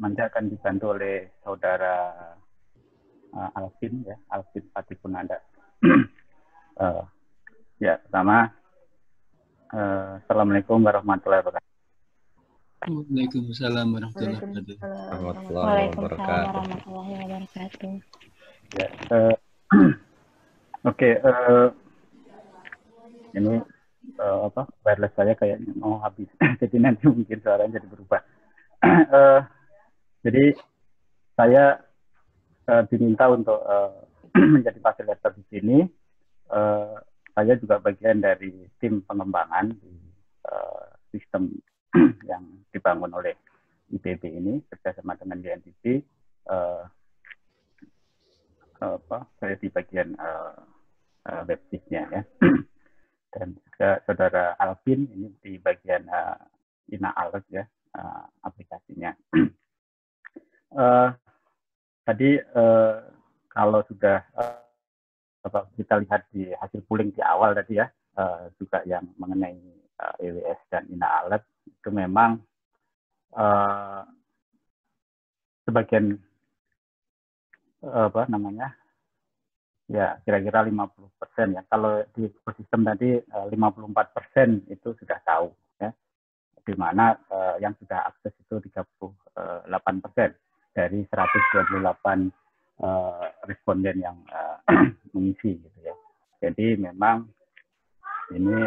nanti akan dibantu oleh saudara Alvin ya, Alvin Patikunanda. Ya, pertama Assalamualaikum warahmatullahi wabarakatuh. Waalaikumsalam warahmatullahi wabarakatuh. Waalaikumsalam warahmatullahi wabarakatuh. Ya, oke, ini wireless saya kayaknya mau habis, jadi nanti mungkin suaranya jadi berubah. Jadi saya diminta untuk menjadi fasilitator di sini. Saya juga bagian dari tim pengembangan di sistem yang dibangun oleh IPB ini bersama dengan DNTP. Saya di bagian websitenya ya. Dan juga saudara Alvin ini di bagian Ina Alert ya, aplikasinya. Tadi kalau sudah kita lihat di hasil polling di awal tadi ya, juga yang mengenai EWS dan Ina Alert itu memang sebagian ya kira-kira 50% ya. Kalau di ekosistem tadi 54% itu sudah tahu ya, di mana yang sudah akses itu 38% dari 128 responden yang mengisi gitu ya. Jadi memang ini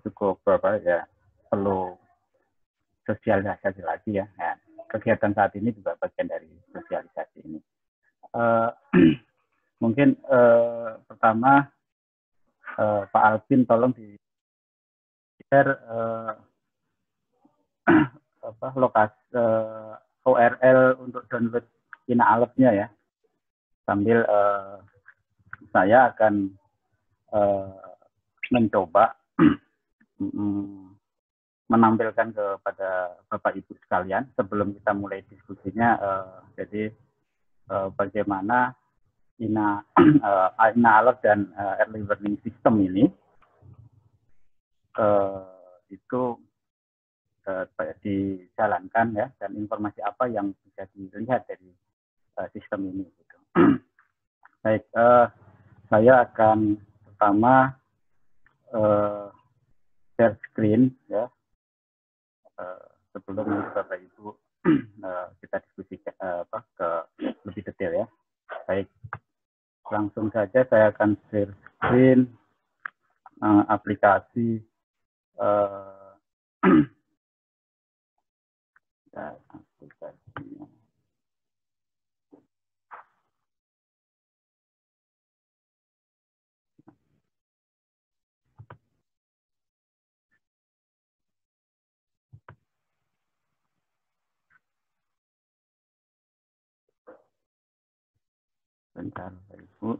cukup perlu sosialisasi lagi ya. Nah, kegiatan saat ini juga bagian dari sosialisasi ini. Mungkin pertama Pak Alvin tolong di share lokasi URL untuk download Ina Alert-nya ya, sambil saya akan mencoba menampilkan kepada Bapak Ibu sekalian sebelum kita mulai diskusinya. Jadi bagaimana Ina Alert dan Early Warning System ini itu dijalankan ya, dan informasi apa yang bisa dilihat dari sistem ini gitu. Baik, saya akan pertama share screen ya, sebelum Bapak Ibu kita diskusikan ke lebih detail ya. Baik, langsung saja saya akan share screen aplikasi aplikasinya. Bentar, Ibu.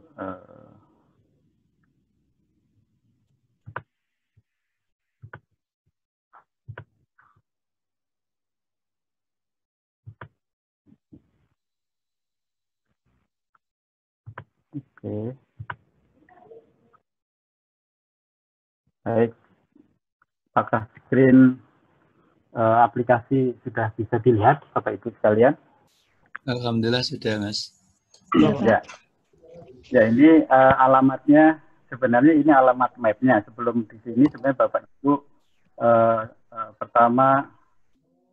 Oke. Baik. Apakah screen aplikasi sudah bisa dilihat, Bapak Ibu sekalian? Alhamdulillah sudah, Mas. Ya. Ya, ini alamatnya, sebenarnya ini alamat mapnya. Sebelum di sini sebenarnya Bapak Ibu pertama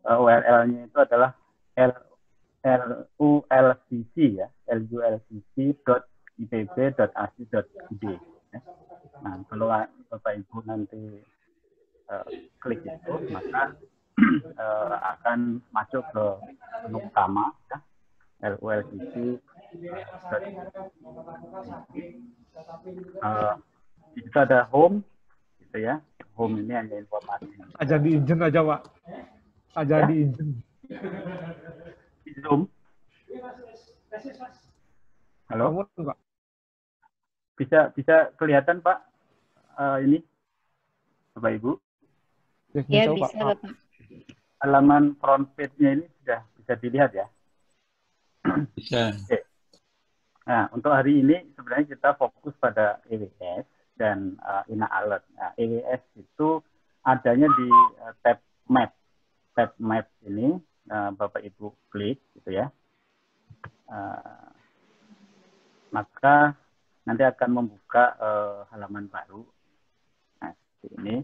URL-nya itu adalah lulcc ya, lulcc.ipb.ac.id. Nah, kalau Bapak Ibu nanti klik itu, maka akan masuk ke menu utama ya, lulcc. Di situ ada home gitu ya. Home ini hanya informasi. Aja di engine aja, Pak. Aja Ya? di engine. Di Zoom. Halo? Kamu, Pak. Bisa kelihatan, Pak? Ini Bapak Ibu? Ya, bisa, Bapak. Halaman front page-nya ini sudah bisa dilihat ya? Bisa. Oke. Nah, untuk hari ini sebenarnya kita fokus pada EWS dan Ina Alert. Nah, EWS itu adanya di tab map. Tab map ini Bapak Ibu klik gitu ya, maka nanti akan membuka halaman baru. Nah, seperti ini.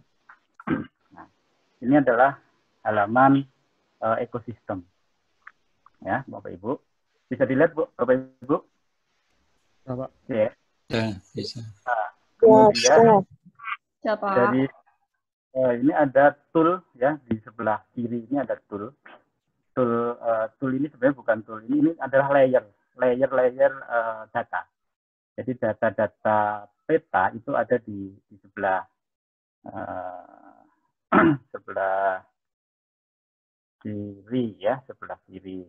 Nah, ini adalah halaman ekosistem, ya, Bapak Ibu. Bisa dilihat, Bu, Bapak Ibu? Pak. Ya. Ya, bisa. Nah, kemudian Siapa? dari ini ada tool ya, di sebelah kiri ini ada tool. Tool ini sebenarnya bukan tool, ini adalah layer data. Jadi data-data peta itu ada di sebelah sebelah kiri ya, sebelah kiri.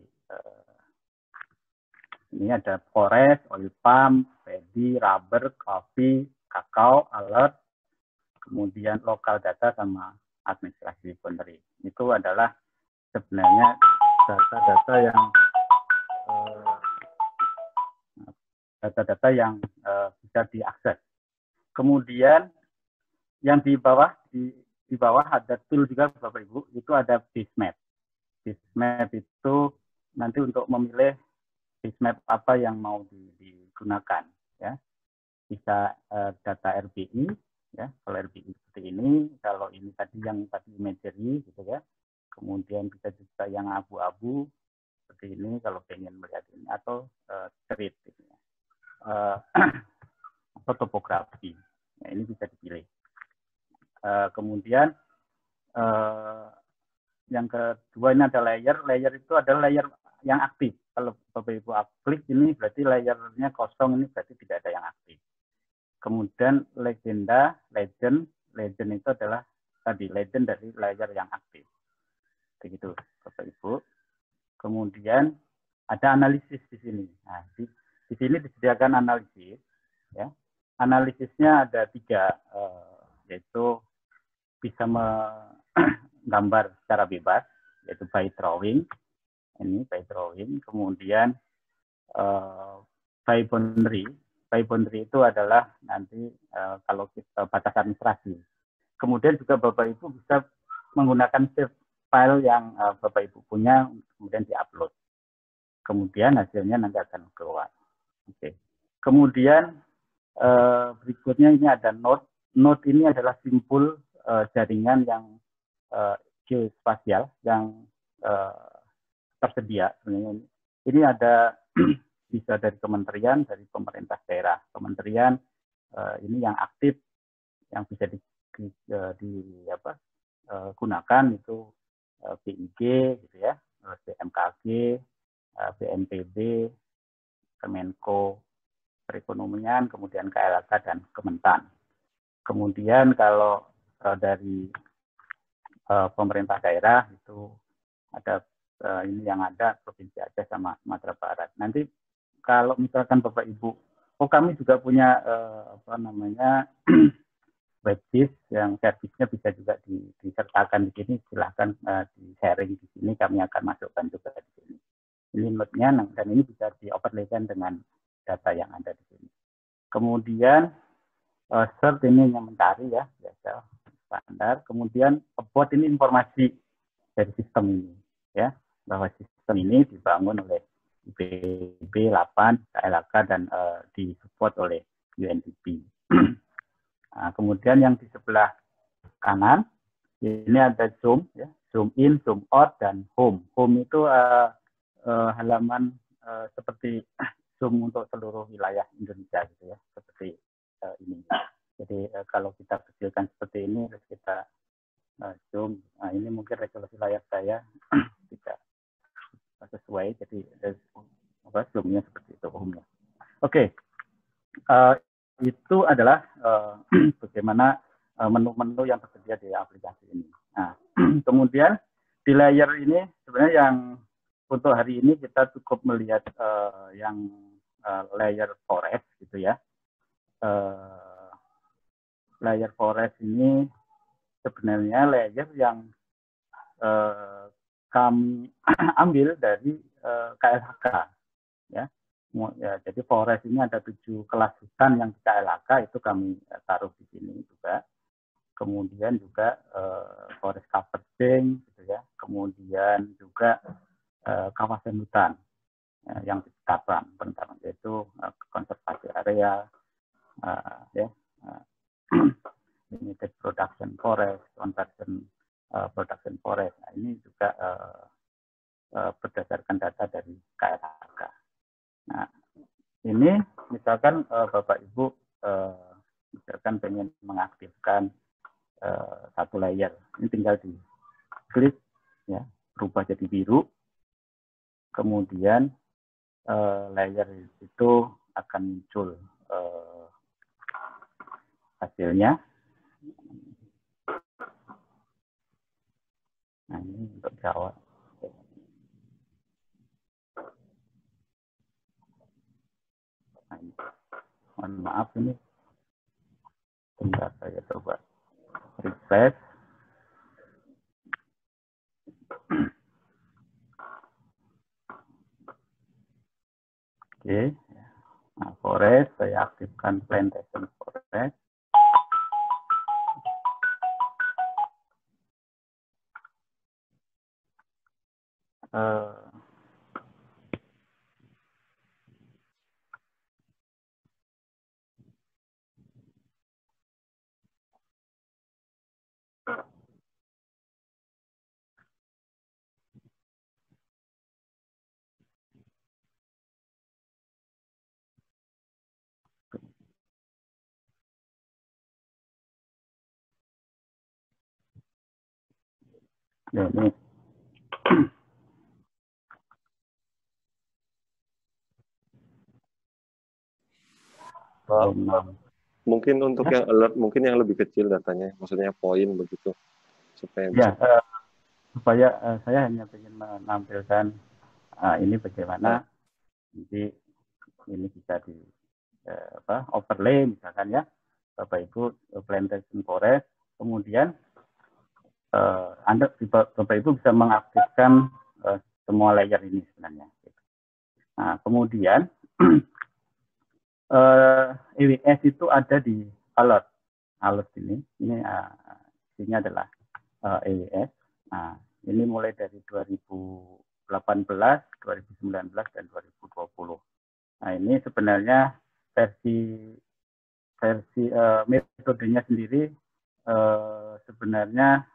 Ini ada forest, oil palm, paddy, rubber, coffee, kakao, alert, kemudian lokal data sama administrasi boundary. Itu adalah sebenarnya data-data yang bisa diakses. Kemudian yang di bawah ada tool juga Bapak Ibu, itu ada Bizmap. Bizmap itu nanti untuk memilih Bizmap apa yang mau digunakan ya. Bisa data RBI ya, kalau RBI seperti ini, kalau ini tadi imagery gitu ya. Kemudian bisa juga yang abu-abu seperti ini kalau pengen melihat ini, atau street gitu ya. Atau topografi. Nah, ini bisa dipilih. Kemudian yang kedua ini ada layer. Layer itu adalah layer yang aktif. Kalau Bapak Ibu klik ini berarti layernya kosong, ini berarti tidak ada yang aktif. Kemudian legend itu adalah tadi legend dari layer yang aktif. Begitu Bapak Ibu. Kemudian ada analisis di sini. Nah, di sini disediakan analisis. Ya. Analisisnya ada 3, yaitu bisa menggambar secara bebas, yaitu by drawing. Ini by drawing. Kemudian by boundary. By boundary itu adalah nanti kalau kita batas administrasi. Kemudian juga Bapak Ibu bisa menggunakan save file yang Bapak Ibu punya, kemudian diupload. Kemudian hasilnya nanti akan keluar. Oke. Kemudian berikutnya ini ada node. Node ini adalah simpul jaringan yang geospasial yang tersedia. Ini ada bisa dari kementerian, dari pemerintah daerah. Kementerian ini yang aktif, yang bisa digunakan itu BIG gitu ya, BMKG, BNPB, Kemenko Perekonomian, kemudian KLHK dan Kementan. Kemudian kalau dari pemerintah daerah itu ada ini yang ada Provinsi Aceh sama Sumatera Barat. Nanti kalau misalkan Bapak Ibu, kami juga punya website yang servisnya bisa juga disertakan di sini, silahkan di sharing di sini, kami akan masukkan juga di sini. Ini node-nya dan ini bisa di-overlaykan dengan data yang ada di sini. Kemudian search ini yang mencari ya, biasa standar. Kemudian about ini informasi dari sistem ini ya, bahwa sistem ini dibangun oleh IPB 8, KLHK dan disupport oleh UNDP. Nah, kemudian yang di sebelah kanan ini ada zoom ya, zoom in, zoom out dan home. Home itu halaman seperti zoom untuk seluruh wilayah Indonesia gitu ya, seperti ini. Jadi kalau kita kecilkan seperti ini, terus kita zoom. Nah, ini mungkin resolusi layar saya tidak sesuai, jadi zoomnya seperti itu umumnya. Oke, itu adalah bagaimana menu-menu yang tersedia di aplikasi ini. Nah, kemudian di layer ini sebenarnya yang untuk hari ini kita cukup melihat yang layer forest gitu ya. Layer forest ini sebenarnya layer yang kami ambil dari KLHK ya. Jadi forest ini ada 7 kelas hutan yang di KLHK, itu kami taruh di sini juga. Kemudian juga forest covering gitu ya. Kemudian juga kawasan hutan yang ditetapkan penetapan, yaitu konservasi area, ya, limited production forest, conversion production forest. Nah, ini juga berdasarkan data dari KLHK. Nah, ini misalkan Bapak Ibu misalkan pengen mengaktifkan satu layer, ini tinggal di klik, ya, berubah jadi biru, kemudian layer itu akan muncul hasilnya. Nah, ini untuk Jawa. Nah, ini. Mohon maaf, ini bentar saya coba refresh. Oke, nah, forest saya aktifkan plantation forest. Ya, ini Pak, mungkin untuk yang alert, mungkin yang lebih kecil datanya, maksudnya poin begitu, supaya bisa. ya, supaya saya hanya ingin menampilkan ini bagaimana nanti ini bisa di overlay misalkan, ya, Bapak Ibu plantation forest, kemudian Anda Bapak Ibu bisa mengaktifkan semua layer ini sebenarnya. Nah, kemudian EWS itu ada di alert ini isinya adalah EWS. Nah, ini mulai dari 2018, 2019, dan 2020. Nah, ini sebenarnya versi metodenya sendiri sebenarnya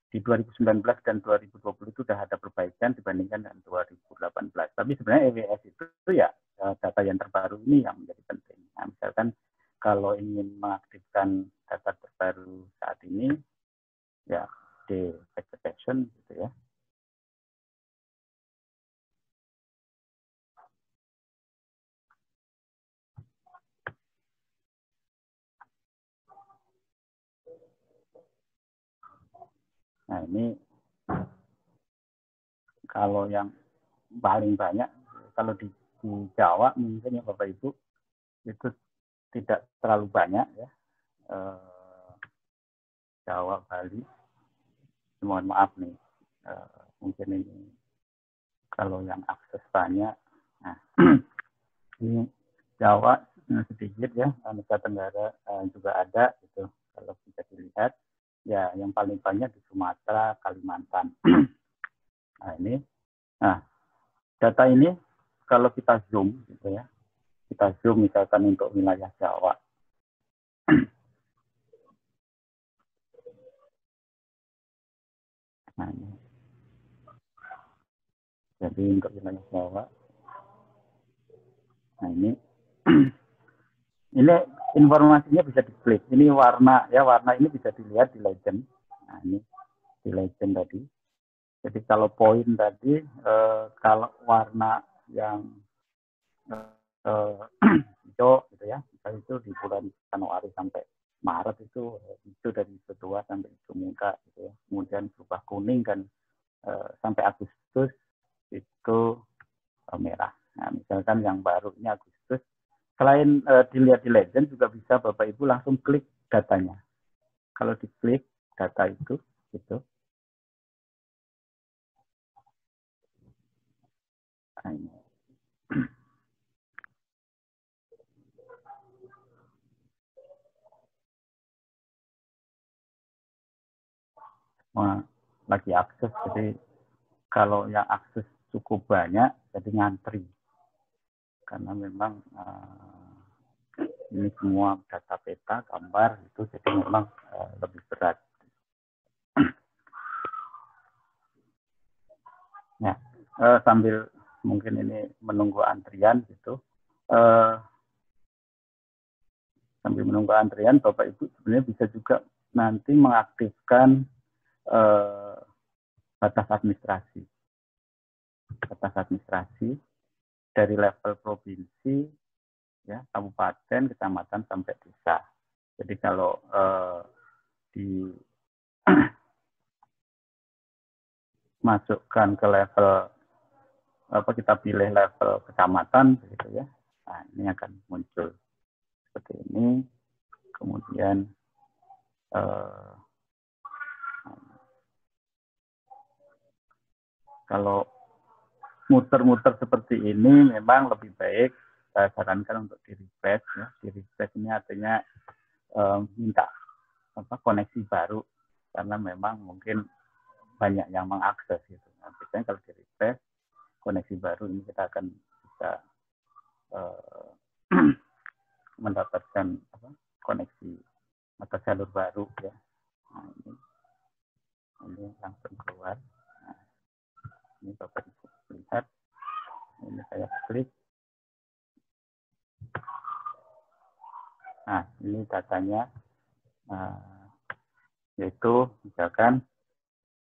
di 2019 dan 2020 itu sudah ada perbaikan dibandingkan dengan 2018. Tapi sebenarnya EWS itu ya data yang terbaru ini yang menjadi penting. Nah, misalkan kalau ingin mengaktifkan data terbaru saat ini, ya di vegetation gitu ya. Nah, ini kalau yang paling banyak, kalau di Jawa mungkin ya Bapak Ibu, itu tidak terlalu banyak ya. Jawa, Bali, mohon maaf nih, mungkin ini kalau yang akses banyak. Nah, ini Jawa sedikit ya, Nusa Tenggara juga ada gitu. Kalau bisa dilihat, ya yang paling banyak di Sumatera, Kalimantan. Nah, ini, nah data ini kalau kita zoom gitu ya, kita zoom misalkan untuk wilayah Jawa. Nah, ini. Jadi untuk wilayah Jawa, nah ini, ini informasinya bisa diklik. Ini warna ya, warna ini bisa dilihat di legend. Nah, ini di legend tadi. Jadi kalau poin tadi, kalau warna yang hijau gitu ya, misalnya itu di bulan Januari sampai Maret itu hijau dari hijau tua sampai hijau muda gitu ya. Kemudian berubah kuning dan sampai Agustus itu merah. Nah, misalkan yang baru ini Agustus, selain dilihat di legend juga bisa Bapak Ibu langsung klik datanya. Kalau diklik data itu gitu. Nah, ini. Lagi akses, jadi kalau yang akses cukup banyak, jadi ngantri. Karena memang ini semua data peta, gambar, itu jadi memang lebih berat. Ya, sambil mungkin ini menunggu antrian gitu. Sambil menunggu antrian, Bapak Ibu sebenarnya bisa juga nanti mengaktifkan batas administrasi. Batas administrasi dari level provinsi, ya, kabupaten, kecamatan sampai desa. Jadi kalau masukkan ke level kita pilih level kecamatan begitu ya. Nah, ini akan muncul seperti ini. Kemudian kalau muter-muter seperti ini memang lebih baik saya sarankan untuk di-refresh ya. Di-refresh ini artinya minta koneksi baru karena memang mungkin banyak yang mengakses gitu. Nah, biasanya kalau di-refresh koneksi baru ini kita akan bisa mendapatkan koneksi atau jalur baru ya. Nah, ini langsung keluar. Nah, ini Bapak Ibu lihat. Ini saya klik. Nah, ini datanya. Yaitu misalkan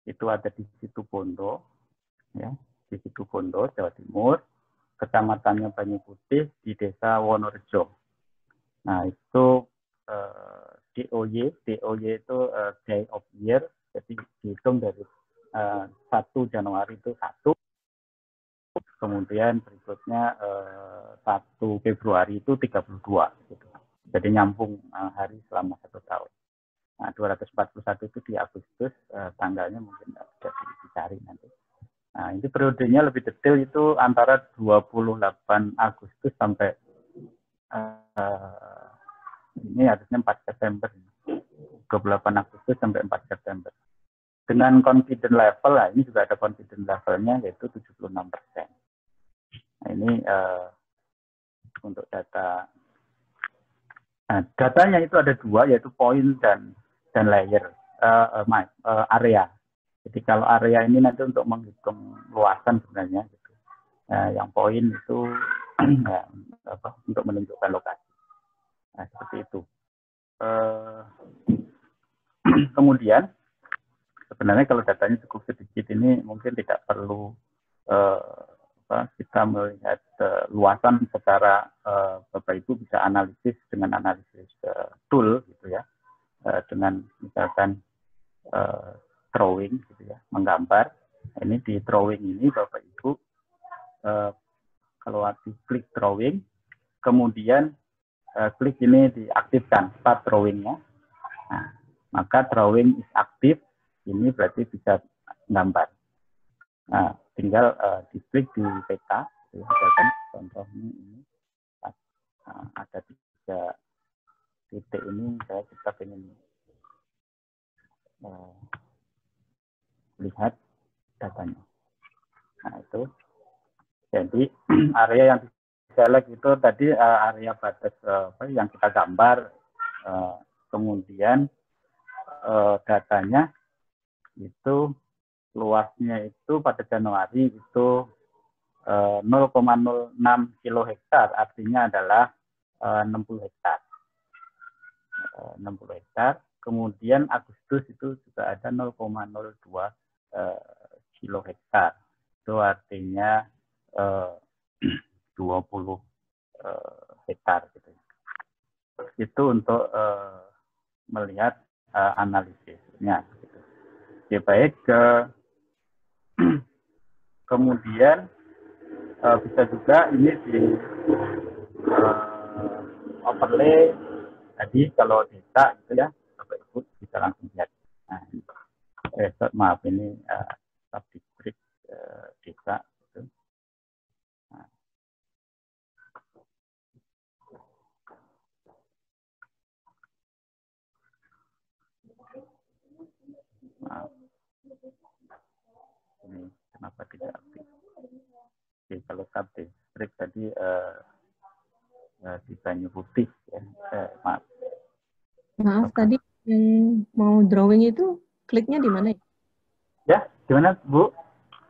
itu ada di Situ Bondo, ya, di Situ Bondo, Jawa Timur, kecamatannya Banyu Putih di Desa Wonorejo. Nah, itu DOY itu Day of Year, jadi dihitung dari 1 Januari itu 1, kemudian berikutnya 1 Februari itu 32, gitu. Jadi nyambung hari selama 1 tahun. Nah, 241 itu di Agustus, tanggalnya mungkin bisa dicari nanti. Nah, ini periodenya lebih detail itu antara 28 Agustus sampai ini harusnya 4 September. 28 Agustus sampai 4 September. Dengan confident level, nah ini juga ada confident levelnya yaitu 76%. Nah, ini untuk data. Nah, datanya itu ada 2, yaitu point dan layer, area. Jadi kalau area ini nanti untuk menghitung luasan sebenarnya, gitu. Yang poin itu ya, untuk menunjukkan lokasi. Nah, seperti itu. Kemudian sebenarnya kalau datanya cukup sedikit ini mungkin tidak perlu kita melihat luasan secara Bapak Ibu bisa analisis dengan analisis tool gitu ya, dengan misalkan drawing gitu ya, menggambar. Ini di drawing ini Bapak Ibu kalau klik drawing, kemudian klik ini diaktifkan start drawingnya. Nah, maka drawing is aktif, ini berarti bisa gambar. Nah, tinggal diklik di peta, ya, contohnya ini ada 3 titik ini, kita ingin lihat datanya. Nah, itu jadi area yang select itu tadi area batas yang kita gambar, kemudian datanya itu luasnya itu pada Januari itu 0,06 kilo hektar, artinya adalah 60 hektar. 60 hektar. Kemudian Agustus itu juga ada 0,02 kilo hektar. Itu artinya 20 hektar gitu. Itu untuk melihat analisisnya. Gitu. Oke, baik. Kemudian bisa juga ini di overlay. Tadi kalau data itu ya, Bapak Ibu bisa langsung lihat. Nah, maaf ini subdistrik desa. Gitu. Nah. Maaf. Ini kenapa tidak aktif? Jadi di Banyu Putih ya. Maaf. Maaf, tadi yang mau drawing itu kliknya di mana? Ya, gimana Bu?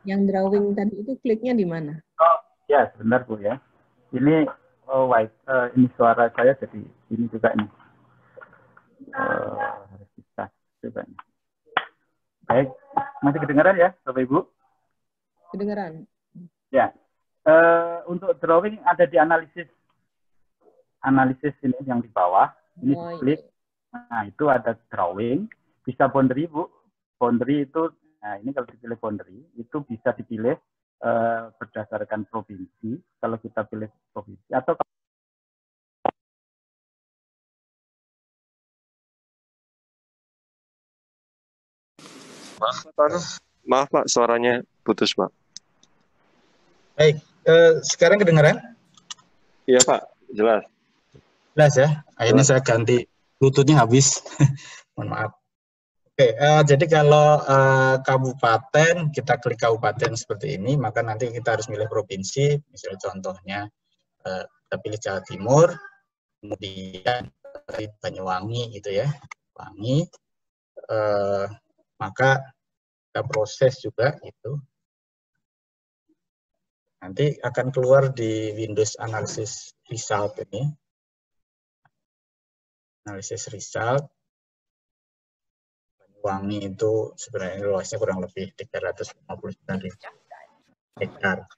Yang drawing tadi itu kliknya di mana? Oh, ya sebentar Bu ya. Ini ini suara saya jadi ini juga nih. Harus bisa coba nih. Baik, masih kedengaran ya Bapak Ibu? Kedengaran. Ya. Untuk drawing ada di analisis ini yang di bawah. Ini diklik. Nah, itu ada drawing. Bisa boundary Bu. Boundary itu, nah ini kalau dipilih boundary, itu bisa dipilih berdasarkan provinsi. Kalau kita pilih provinsi atau Maaf Pak, suaranya putus Pak. Baik, sekarang kedengaran? Iya Pak, jelas. Jelas ya. Ini saya ganti Bluetooth-nya habis. Mohon maaf. Oke, jadi kalau kabupaten, kita klik kabupaten seperti ini, maka nanti kita harus milih provinsi. Misalnya contohnya, kita pilih Jawa Timur, kemudian Banyuwangi gitu ya. Banyuwangi, maka kita proses juga itu. Nanti akan keluar di Windows Analysis Result ini. Analisis result. Banyuwangi itu sebenarnya luasnya kurang lebih 359.000 hektar.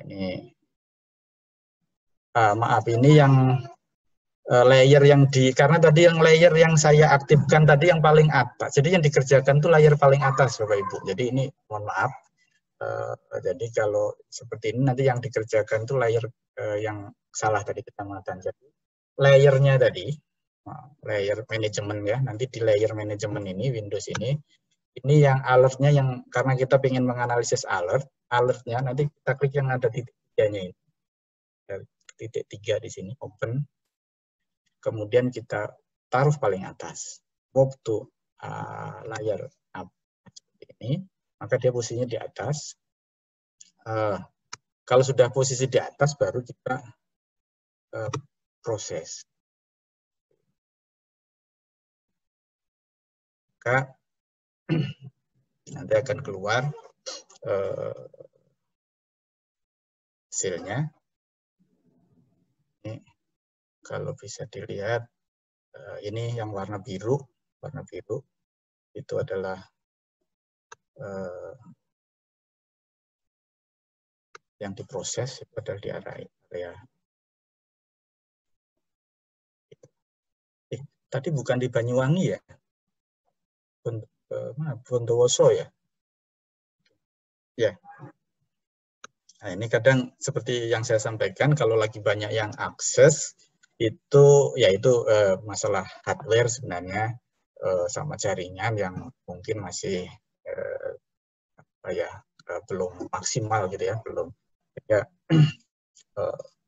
Ini maaf, ini yang layer yang karena tadi yang layer yang saya aktifkan tadi yang paling atas. Jadi yang dikerjakan itu layer paling atas Bapak Ibu. Jadi ini mohon maaf. Jadi kalau seperti ini nanti yang dikerjakan itu layer yang salah tadi kita mengatakan. Jadi layernya tadi, layer manajemen ya, nanti di layer manajemen ini, Windows ini yang alertnya yang karena kita ingin menganalisis alertnya nanti kita klik yang ada titik tiganya ini. Titik 3 di sini, open. Kemudian kita taruh paling atas, move to layar up seperti ini. Maka dia posisinya di atas. Kalau sudah posisi di atas, baru kita proses. Maka nanti akan keluar hasilnya. Ini kalau bisa dilihat, ini yang warna biru itu adalah yang diproses, itu adalah di area. Tadi bukan di Banyuwangi ya? Bondowoso ya? Ya. Nah, ini kadang seperti yang saya sampaikan, kalau lagi banyak yang akses, itu yaitu masalah hardware sebenarnya sama jaringan yang mungkin masih belum maksimal gitu ya, belum. Ya,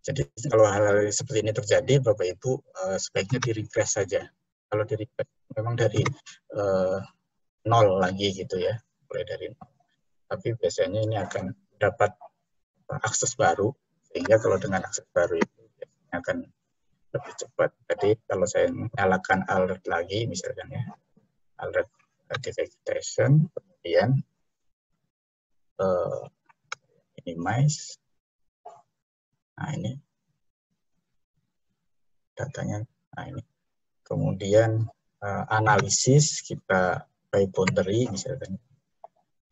jadi kalau hal-hal seperti ini terjadi, Bapak Ibu sebaiknya di-refresh saja. Kalau di-refresh memang dari nol lagi gitu ya, mulai dari nol. Tapi biasanya ini akan dapat akses baru, sehingga kalau dengan akses baru itu biasanya akan lebih cepat. Jadi kalau saya nyalakan alert lagi, misalkan ya, alert detection, kemudian minimize. Nah ini datanya. Nah ini. Kemudian analisis kita by boundary, misalkan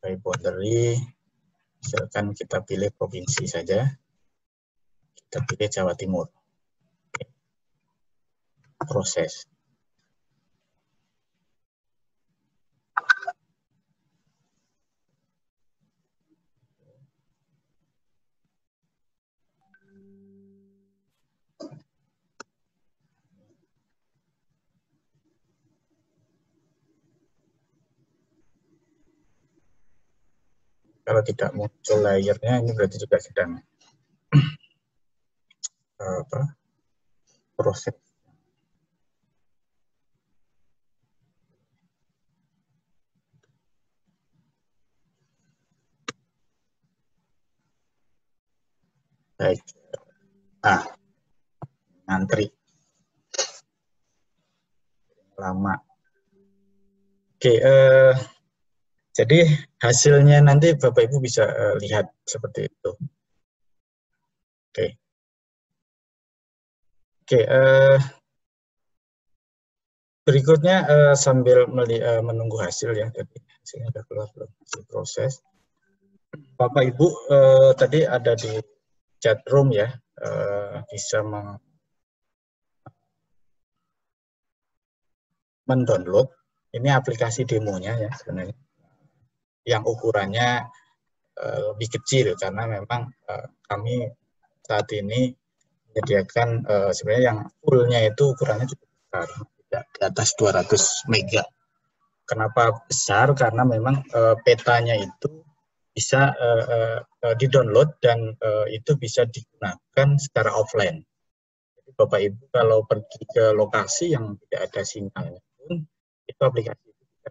by boundary, misalkan kita pilih provinsi saja, kita pilih Jawa Timur. Proses. Kalau tidak muncul layernya, ini berarti juga sedang proses. Baik. Ngantri. Lama. Oke, jadi hasilnya nanti Bapak Ibu bisa lihat seperti itu. Oke. Berikutnya sambil menunggu hasil ya, tadi hasilnya sudah keluar belum, hasil proses. Bapak Ibu tadi ada di chat room ya, bisa mendownload. Ini aplikasi demonya ya sebenarnya, yang ukurannya lebih kecil karena memang kami saat ini menyediakan sebenarnya yang fullnya itu ukurannya cukup besar, tidak di atas 200 mega. Kenapa besar? Karena memang petanya itu bisa di-download dan itu bisa digunakan secara offline. Jadi Bapak Ibu kalau pergi ke lokasi yang tidak ada sinyalnya pun, itu aplikasi itu bisa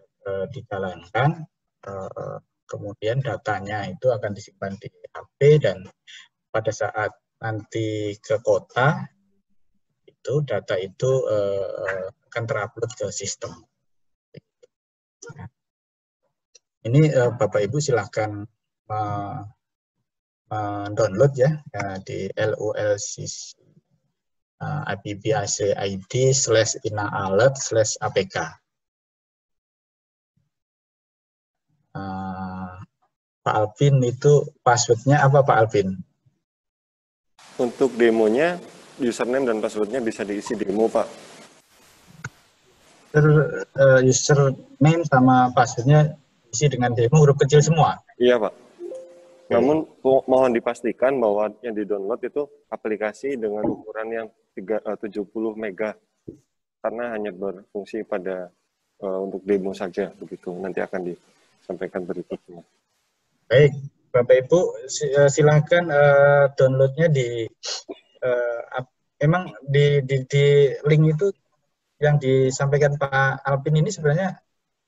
dijalankan, kemudian datanya itu akan disimpan di HP dan pada saat nanti ke kota, itu data itu akan terupload ke sistem. Ini Bapak Ibu silahkan download ya di LULCC IPBAC-ID/inaalert/apk. Pak Alvin, itu passwordnya apa Pak Alvin? Untuk demonya, username dan passwordnya bisa diisi demo, Pak. Username sama passwordnya isi dengan demo huruf kecil semua? Iya, Pak. Namun mohon dipastikan bahwa yang di-download itu aplikasi dengan ukuran yang 70 mega. Karena hanya berfungsi pada untuk demo saja, begitu. Nanti akan disampaikan berikutnya. Baik, Bapak Ibu silakan downloadnya di emang di link itu yang disampaikan Pak Alvin ini sebenarnya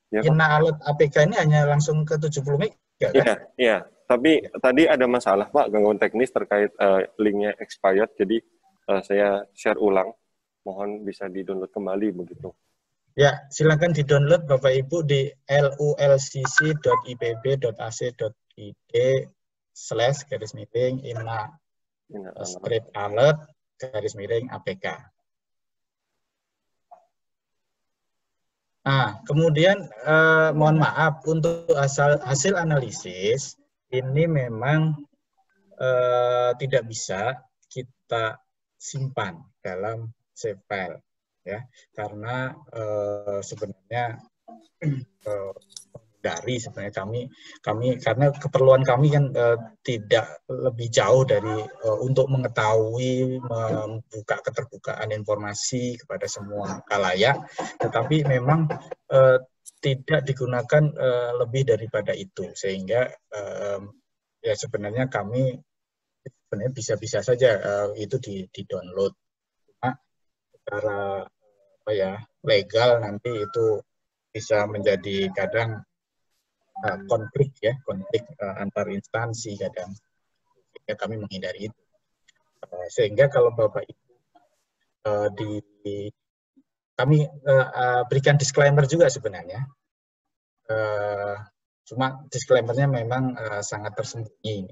ya, inaalert APK ini hanya langsung ke 70 mega kan? Iya. Tapi tadi ada masalah Pak, gangguan teknis terkait linknya expired, jadi saya share ulang. Mohon bisa di-download kembali begitu. Ya, silakan di-download Bapak Ibu di lulcc.ipb.ac.id/inaalert-apk. Nah, kemudian mohon maaf untuk hasil analisis ini memang tidak bisa kita simpan dalam save file ya, karena sebenarnya dari sebenarnya kami karena keperluan kami kan tidak lebih jauh dari untuk mengetahui, membuka keterbukaan informasi kepada semua khalayak, tetapi memang tidak digunakan lebih daripada itu, sehingga ya sebenarnya kami sebenarnya bisa-bisa saja itu di-download. Secara legal nanti itu bisa menjadi kadang konflik antar instansi kadang, sehingga kami menghindari itu. Sehingga kalau Bapak Ibu kami berikan disclaimer juga sebenarnya, cuma disclaimernya memang sangat tersembunyi.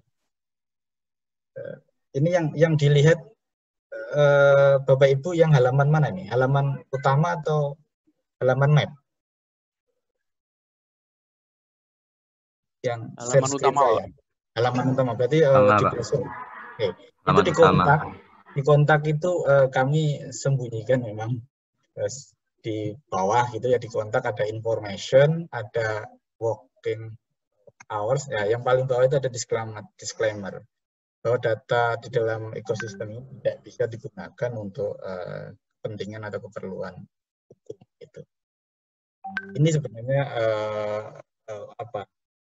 Ini yang dilihat Bapak Ibu yang halaman mana nih? Halaman utama atau halaman map? Yang halaman utama. Saya. Halaman utama berarti di browser. Oke. Itu di kontak itu kami sembunyikan memang di bawah gitu ya, di kontak ada information, ada working hours. Ya, yang paling bawah itu ada disclaimer. Bahwa data di dalam ekosistem ini tidak bisa digunakan untuk kepentingan atau keperluan hukum gitu. Ini sebenarnya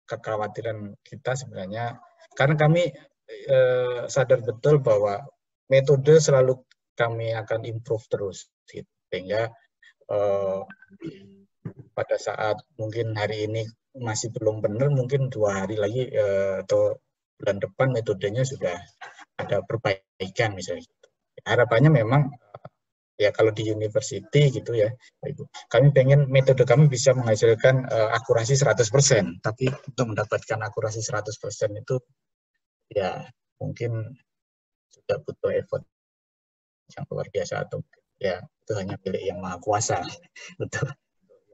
kekhawatiran kita sebenarnya, karena kami sadar betul bahwa metode selalu kami akan improve terus gitu. Sehingga pada saat mungkin hari ini masih belum benar, mungkin 2 hari lagi atau bulan depan metodenya sudah ada perbaikan misalnya gitu. Harapannya memang ya kalau di university gitu ya, Ibu, kami pengen metode kami bisa menghasilkan akurasi 100%, tapi untuk mendapatkan akurasi 100% itu ya mungkin sudah butuh effort yang luar biasa, atau ya itu hanya milik yang maha kuasa. Betul.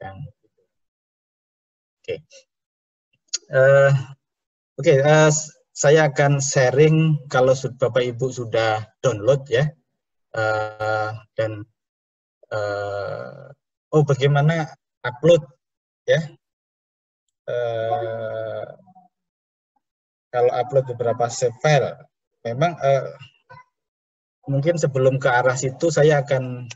Yang oke. Oke, saya akan sharing kalau Bapak Ibu sudah download ya. Dan bagaimana upload ya, kalau upload beberapa save file memang mungkin sebelum ke arah situ saya akan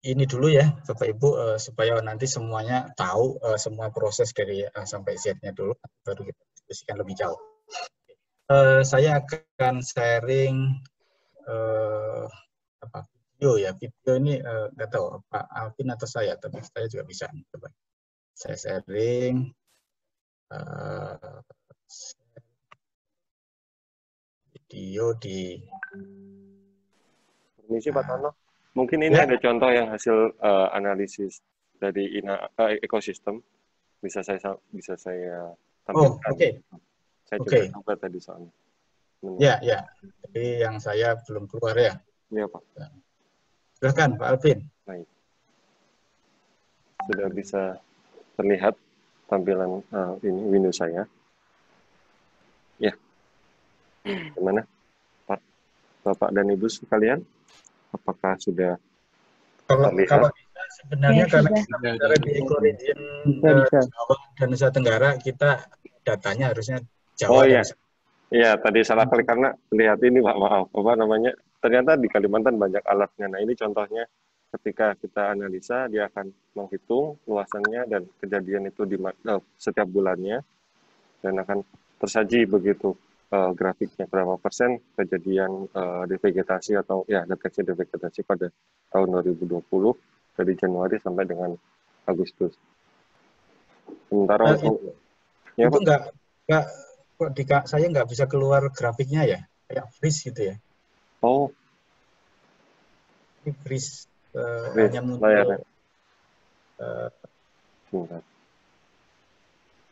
ini dulu ya Bapak Ibu, supaya nanti semuanya tahu semua proses dari A sampai Z-nya dulu, baru kita diskusikan lebih jauh. Saya akan sharing video ya. Video ini nggak tahu Pak Alvin atau saya, tapi saya juga bisa. Coba saya sharing video di. Permisi Pak Tono, mungkin ini ada contoh yang hasil analisis dari ekosistem, bisa saya tampilkan. Oke. Saya juga coba tadi soalnya. Ya. Jadi yang saya belum keluar ya. Iya Pak. Silakan Pak Alvin. Baik. Sudah bisa terlihat tampilan ini Windows saya. Ya. Gimana Pak, Bapak dan Ibu sekalian? Apakah sudah terlihat? Kalau bisa sebenarnya Ya, karena sudah. kita bicara di ecoregion Jawa dan Nusa Tenggara, kita datanya harusnya Jawa dan Nusa. Iya, tadi salah klik karena lihat ini Pak, maaf. Apa namanya? Ternyata di Kalimantan banyak alatnya. Nah, ini contohnya ketika kita analisa, dia akan menghitung luasannya dan kejadian itu di setiap bulannya, dan akan tersaji begitu grafiknya berapa persen kejadian devegetasi atau ya deteksi devegetasi pada tahun 2020 dari Januari sampai dengan Agustus. Sementara untuk ya, itu enggak kok saya nggak bisa keluar grafiknya ya, kayak freeze gitu ya. Oh, ini freeze hanya muncul layarnya.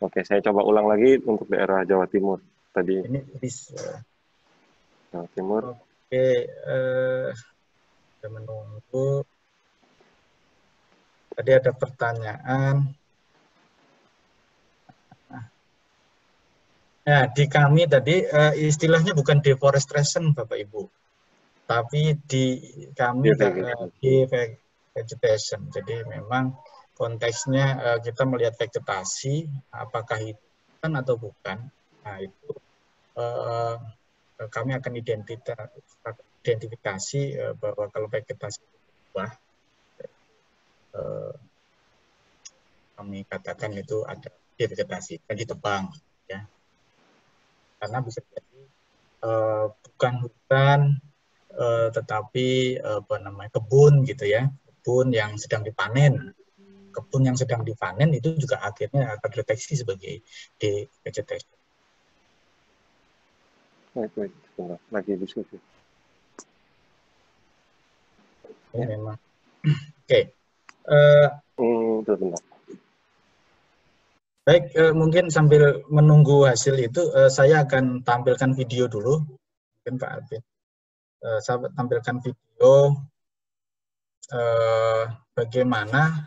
Oke, saya coba ulang lagi untuk daerah Jawa Timur tadi. Ini freeze Jawa Timur. Oke, kita menunggu. Tadi ada pertanyaan. Nah, di kami tadi istilahnya bukan deforestation Bapak Ibu, tapi di kami vegetation. Jadi memang konteksnya kita melihat vegetasi, apakah hutan atau bukan. Nah itu kami akan identifikasi bahwa kalau vegetasi berubah, kami katakan itu ada vegetasi dan ditebang ya. Karena bisa jadi bukan hutan, tetapi kebun gitu ya, kebun yang sedang dipanen. Kebun yang sedang dipanen itu juga akhirnya akan deteksi sebagai vegetation. Wait, lagi diskusi. Ya, memang. Oke. Bentar. Baik, mungkin sambil menunggu hasil itu, saya akan tampilkan video dulu. Mungkin Pak Alvin. Saya tampilkan video bagaimana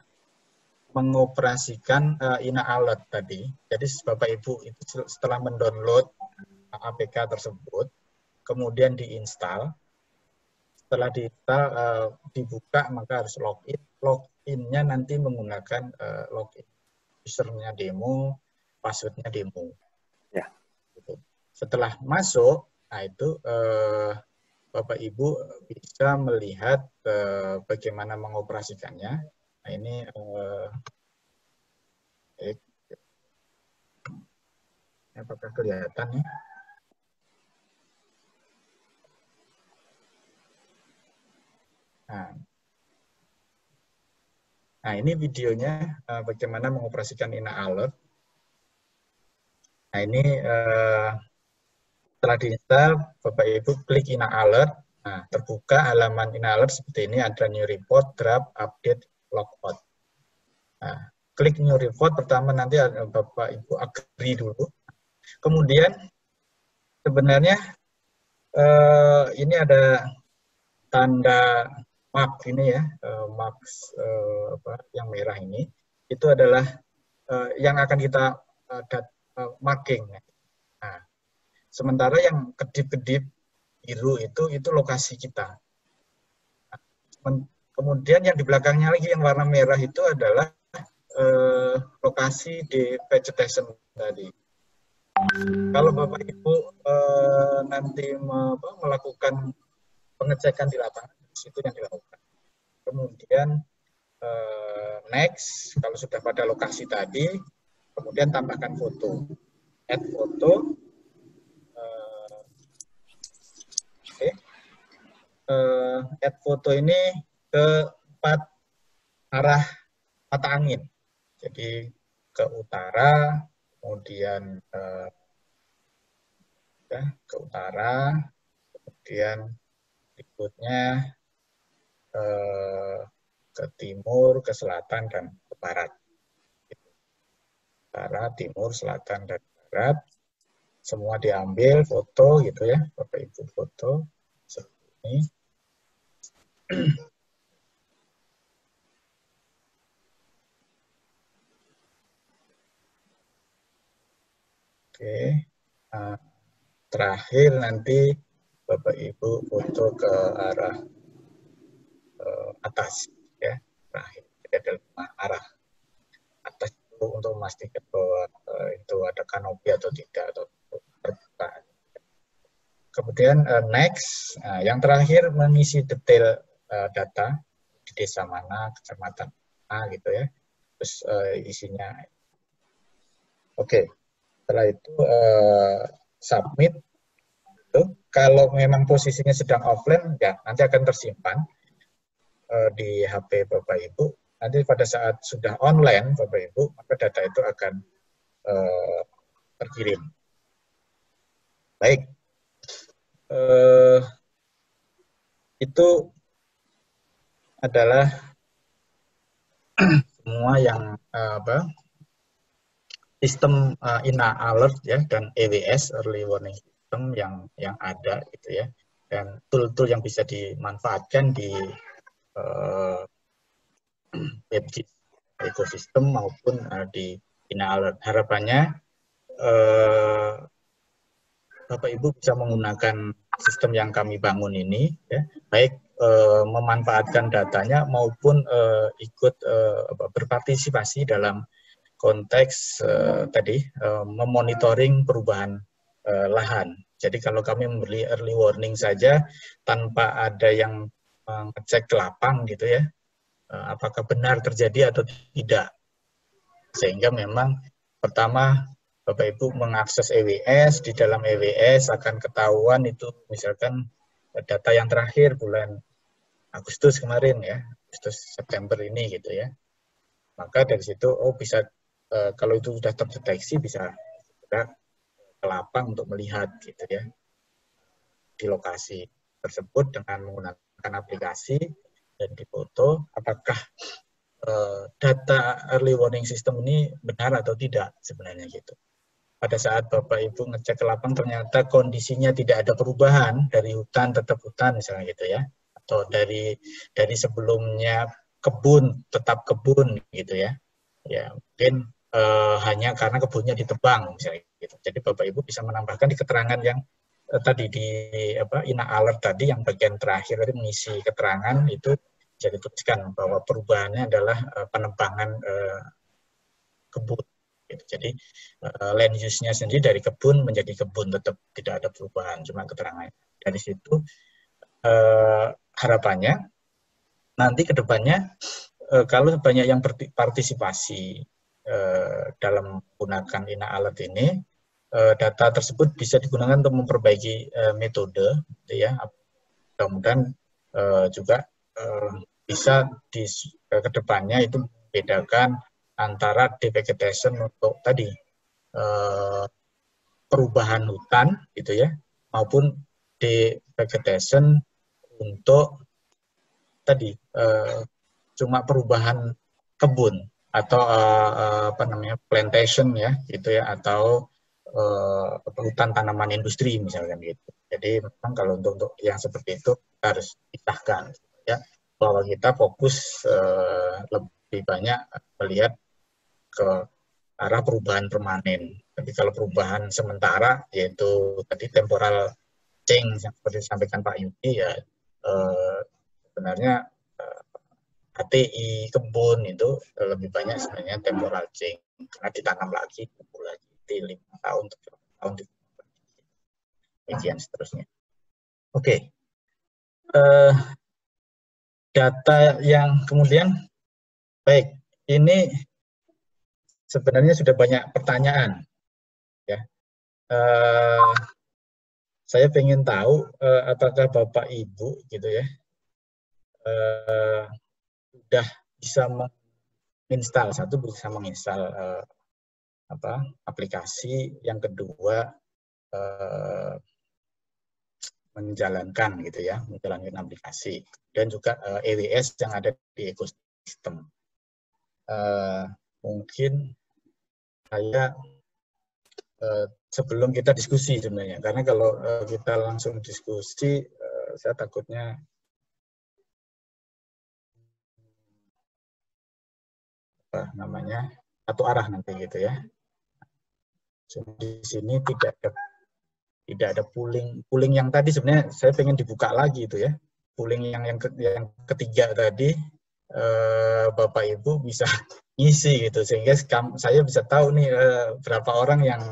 mengoperasikan Ina Alert tadi. Jadi Bapak Ibu itu setelah mendownload APK tersebut, kemudian diinstal. Setelah diinstal, dibuka, maka harus login. Loginnya nanti menggunakan login. Usernya demo, passwordnya demo. Ya. Setelah masuk, nah itu Bapak Ibu bisa melihat bagaimana mengoperasikannya. Nah ini apakah kelihatan ya? Nah ini videonya bagaimana mengoperasikan Ina Alert. Nah ini Setelah diinstal, Bapak Ibu klik Ina Alert. Nah, terbuka halaman Ina Alert seperti ini, ada new report, draft, update, logout. Nah, klik new report pertama, nanti Bapak Ibu agree dulu. Kemudian sebenarnya ini ada tanda mark ini ya, mark yang merah ini, itu adalah yang akan kita marking. Nah, sementara yang kedip-kedip biru itu lokasi kita. Kemudian yang di belakangnya lagi yang warna merah itu adalah lokasi di vegetation tadi. Kalau Bapak Ibu nanti melakukan pengecekan di lapangan, itu yang dilakukan. Kemudian next, kalau sudah pada lokasi tadi, kemudian tambahkan foto, add foto. Add foto ini ke 4 arah mata angin. Jadi ke utara, kemudian ke utara, kemudian berikutnya ke timur, ke selatan, dan ke barat. Utara, timur, selatan, dan barat. Semua diambil foto gitu ya, Bapak Ibu foto seperti ini. Oke, terakhir nanti Bapak Ibu foto ke arah atas ya, terakhir ada 5 arah atas itu untuk memastikan bahwa itu ada kanopi atau tidak atau terbuka. Kemudian next, yang terakhir mengisi detail data di desa mana, kecamatan mana gitu ya, terus isinya. Oke. Setelah itu submit. Kalau memang posisinya sedang offline, ya nanti akan tersimpan di HP Bapak Ibu. Nanti pada saat sudah online Bapak Ibu, maka data itu akan terkirim. Baik, itu adalah semua yang sistem Ina Alert ya dan EWS Early Warning System yang ada gitu ya, dan tool-tool yang bisa dimanfaatkan di WebKit ekosistem maupun di Ina Alert. Harapannya Bapak Ibu bisa menggunakan sistem yang kami bangun ini ya, baik memanfaatkan datanya maupun ikut berpartisipasi dalam konteks tadi memonitoring perubahan lahan. Jadi kalau kami memberi early warning saja tanpa ada yang ngecek ke lapang gitu ya, apakah benar terjadi atau tidak. Sehingga memang pertama Bapak Ibu mengakses EWS, di dalam EWS akan ketahuan itu misalkan data yang terakhir bulan Agustus kemarin ya, Agustus September ini gitu ya. Maka dari situ bisa kalau itu sudah terdeteksi bisa ke lapang untuk melihat gitu ya di lokasi tersebut dengan menggunakan aplikasi dan difoto apakah data early warning system ini benar atau tidak sebenarnya gitu. Pada saat Bapak Ibu ngecek ke lapang ternyata kondisinya tidak ada perubahan, dari hutan tetap hutan misalnya gitu ya, atau dari sebelumnya kebun tetap kebun gitu ya. Ya mungkin hanya karena kebunnya ditebang misalnya gitu. Jadi Bapak Ibu bisa menambahkan di keterangan yang tadi di Ina Alert tadi yang bagian terakhir tadi mengisi keterangan itu bisa dituliskan bahwa perubahannya adalah penebangan kebun. Gitu. Jadi land use-nya sendiri dari kebun menjadi kebun, tetap tidak ada perubahan, cuma keterangan. Dari situ harapannya nanti ke depannya kalau banyak yang partisipasi dalam menggunakan Ina Alert ini, data tersebut bisa digunakan untuk memperbaiki metode, gitu ya. Mudah-mudahan juga bisa ke depannya itu membedakan antara devegetation untuk tadi perubahan hutan, gitu ya, maupun di vegetation untuk tadi cuma perubahan kebun atau apa namanya plantation ya gitu ya, atau hutan tanaman industri misalkan gitu. Jadi memang kalau untuk yang seperti itu kita harus pisahkan ya, bahwa kita fokus lebih banyak melihat ke arah perubahan permanen. Tapi kalau perubahan sementara yaitu tadi temporal change yang seperti disampaikan Pak Yudi ya, sebenarnya HTI kebun itu lebih banyak sebenarnya temporal change karena ditanam lagi, tumbuh lagi di 5 tahun, 7 tahun, demikian seterusnya. Oke. Data yang kemudian, baik, ini sebenarnya sudah banyak pertanyaan. Ya. Saya ingin tahu apakah Bapak Ibu gitu ya sudah bisa menginstal, satu bisa menginstal aplikasi, yang kedua menjalankan gitu ya, menjalankan aplikasi, dan juga EWS yang ada di ekosistem. Mungkin saya sebelum kita diskusi sebenarnya, karena kalau kita langsung diskusi, saya takutnya apa namanya satu arah nanti gitu ya. Di sini tidak ada pooling yang tadi sebenarnya saya pengen dibuka lagi itu ya, pooling yang ketiga tadi, Bapak Ibu bisa ngisi gitu sehingga saya bisa tahu nih berapa orang yang